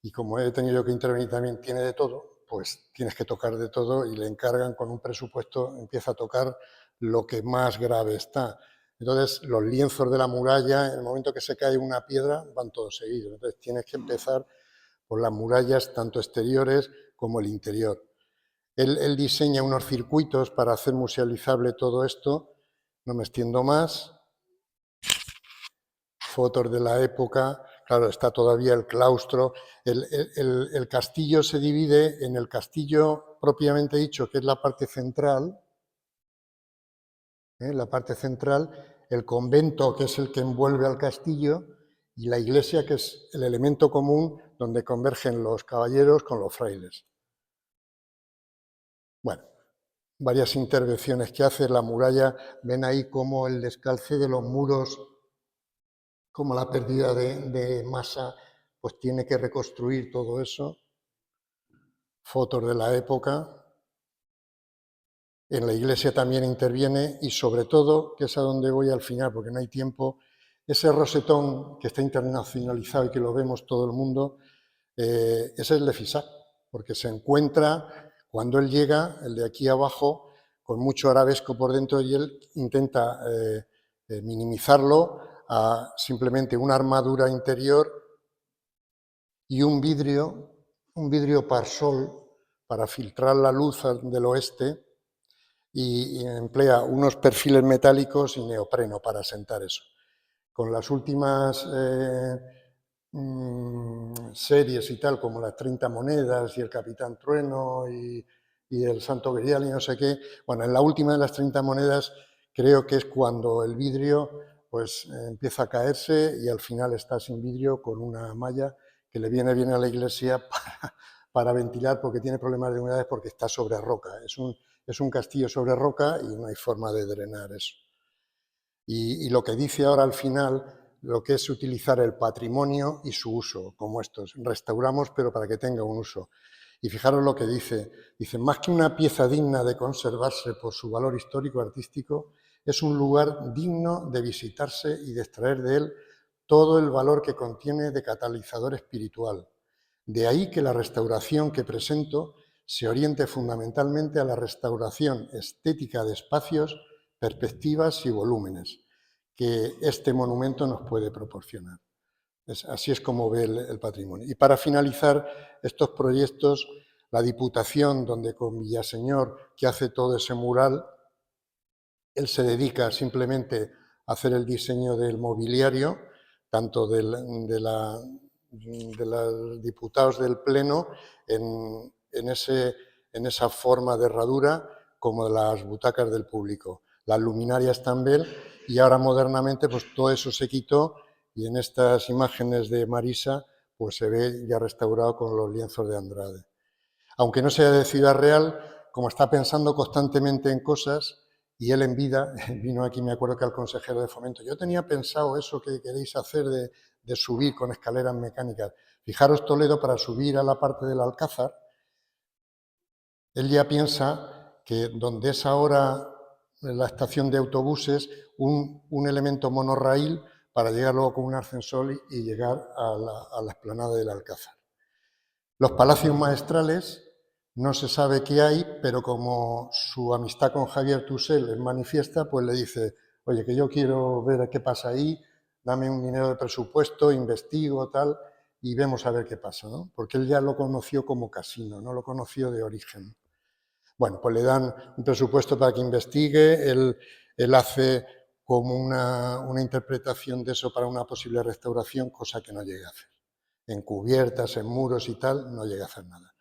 [SPEAKER 4] y como he tenido que intervenir también, tiene de todo, pues tienes que tocar de todo y le encargan con un presupuesto, empieza a tocar lo que más grave está. Entonces, los lienzos de la muralla, en el momento que se cae una piedra, van todos seguidos. Entonces, tienes que empezar por las murallas, tanto exteriores como el interior. Él diseña unos circuitos para hacer musealizable todo esto. No me extiendo más. Fotos de la época. Claro, está todavía el claustro. El castillo se divide en el castillo propiamente dicho, que es la parte central, el convento, que es el que envuelve al castillo, y la iglesia, que es el elemento común donde convergen los caballeros con los frailes. Bueno, varias intervenciones que hace la muralla, ven ahí como el descalce de los muros, como la pérdida de masa, pues tiene que reconstruir todo eso. Fotos de la época. En la iglesia también interviene y sobre todo, que es a donde voy al final porque no hay tiempo, ese rosetón que está internacionalizado y que lo vemos todo el mundo, ese es el de Fissac, porque se encuentra, cuando él llega, el de aquí abajo, con mucho arabesco por dentro y él intenta minimizarlo a simplemente una armadura interior y un vidrio parsol para filtrar la luz del oeste, y emplea unos perfiles metálicos y neopreno para asentar eso. Con las últimas series y tal, como las 30 monedas y el Capitán Trueno y el Santo Grial y no sé qué, bueno, en la última de las 30 monedas creo que es cuando el vidrio pues empieza a caerse y al final está sin vidrio con una malla que le viene bien a la iglesia para ventilar porque tiene problemas de humedades porque está sobre roca. Es un castillo sobre roca y no hay forma de drenar eso. Y lo que dice ahora al final, lo que es utilizar el patrimonio y su uso, como estos. Restauramos, pero para que tenga un uso. Y fijaros lo que dice. Dice, más que una pieza digna de conservarse por su valor histórico-artístico, es un lugar digno de visitarse y de extraer de él todo el valor que contiene de catalizador espiritual. De ahí que la restauración que presento se oriente fundamentalmente a la restauración estética de espacios, perspectivas y volúmenes que este monumento nos puede proporcionar. Así es como ve el patrimonio. Y para finalizar estos proyectos, la Diputación, donde con Villaseñor, que hace todo ese mural, él se dedica simplemente a hacer el diseño del mobiliario, tanto de los diputados del Pleno en esa forma de herradura, como de las butacas del público. Las luminarias también, y ahora modernamente pues todo eso se quitó y en estas imágenes de Marisa pues se ve ya restaurado con los lienzos de Andrade. Aunque no sea de Ciudad Real, como está pensando constantemente en cosas, y él en vida, vino aquí, me acuerdo que al consejero de Fomento, yo tenía pensado eso que queréis hacer de subir con escaleras mecánicas. Fijaros, Toledo, para subir a la parte del Alcázar, él ya piensa que donde es ahora la estación de autobuses, un elemento monorraíl para llegar luego con un ascensor y llegar a la explanada del Alcázar. Los palacios maestrales, no se sabe qué hay, pero como su amistad con Javier Tussell es manifiesta, pues le dice, oye, que yo quiero ver qué pasa ahí, dame un dinero de presupuesto, investigo, tal, y vemos a ver qué pasa, ¿no? Porque él ya lo conoció como casino, no lo conoció de origen. Bueno, pues le dan un presupuesto para que investigue, él hace como una interpretación de eso para una posible restauración, cosa que no llega a hacer. En cubiertas, en muros y tal, no llega a hacer nada.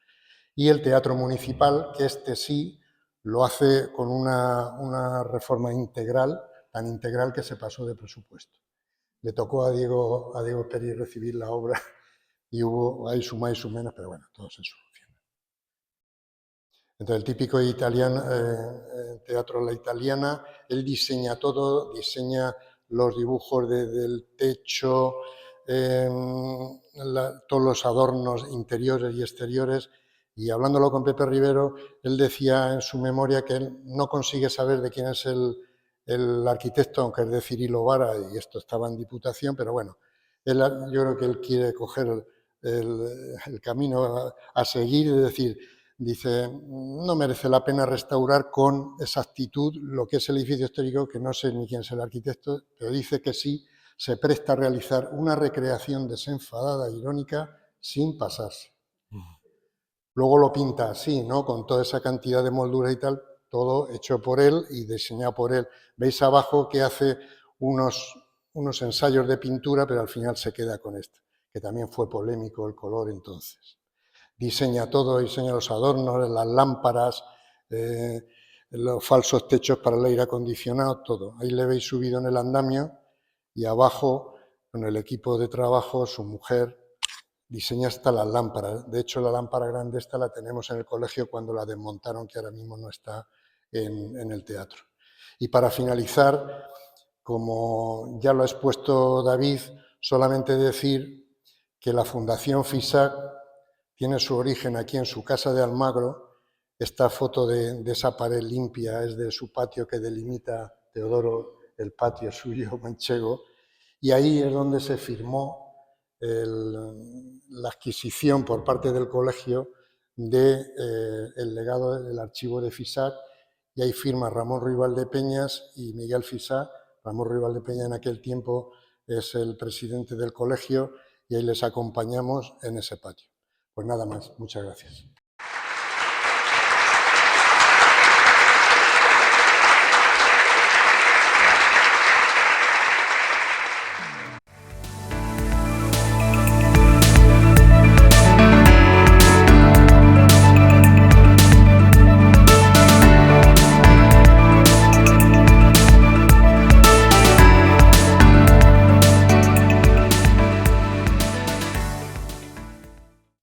[SPEAKER 4] Y el Teatro Municipal, que este sí lo hace con una reforma integral, tan integral que se pasó de presupuesto. Le tocó a Diego Peri recibir la obra y hubo ahí su más y su menos, pero bueno, todo se soluciona. Entonces, el típico italiano, teatro a la italiana, él diseña todo, diseña los dibujos del techo, todos los adornos interiores y exteriores. Y hablándolo con Pepe Rivero, él decía en su memoria que él no consigue saber de quién es el arquitecto, aunque es de Cirilo Vara, y esto estaba en Diputación, pero bueno, yo creo que él quiere coger el camino a seguir y decir, dice, no merece la pena restaurar con exactitud lo que es el edificio histórico, que no sé ni quién es el arquitecto, pero dice que sí se presta a realizar una recreación desenfadada e irónica sin pasarse. Luego lo pinta así, ¿no? Con toda esa cantidad de moldura y tal, todo hecho por él y diseñado por él. Veis abajo que hace unos ensayos de pintura, pero al final se queda con esto, que también fue polémico el color entonces. Diseña todo, diseña los adornos, las lámparas, los falsos techos para el aire acondicionado, todo. Ahí le veis subido en el andamio y abajo, con el equipo de trabajo, su mujer diseña hasta las lámparas. De hecho, la lámpara grande esta la tenemos en el colegio cuando la desmontaron, que ahora mismo no está en el teatro. Y para finalizar, como ya lo ha expuesto David, solamente decir que la Fundación FISAC tiene su origen aquí en su casa de Almagro. Esta foto de esa pared limpia es de su patio que delimita Teodoro, el patio suyo manchego, y ahí es donde se firmó la adquisición por parte del colegio del legado del archivo de FISAC, y ahí firma Ramón Ruiz Valdepeñas y Miguel Fisac. Ramón Ruiz Valdepeñas en aquel tiempo es el presidente del colegio y ahí les acompañamos en ese patio. Pues nada más, muchas gracias.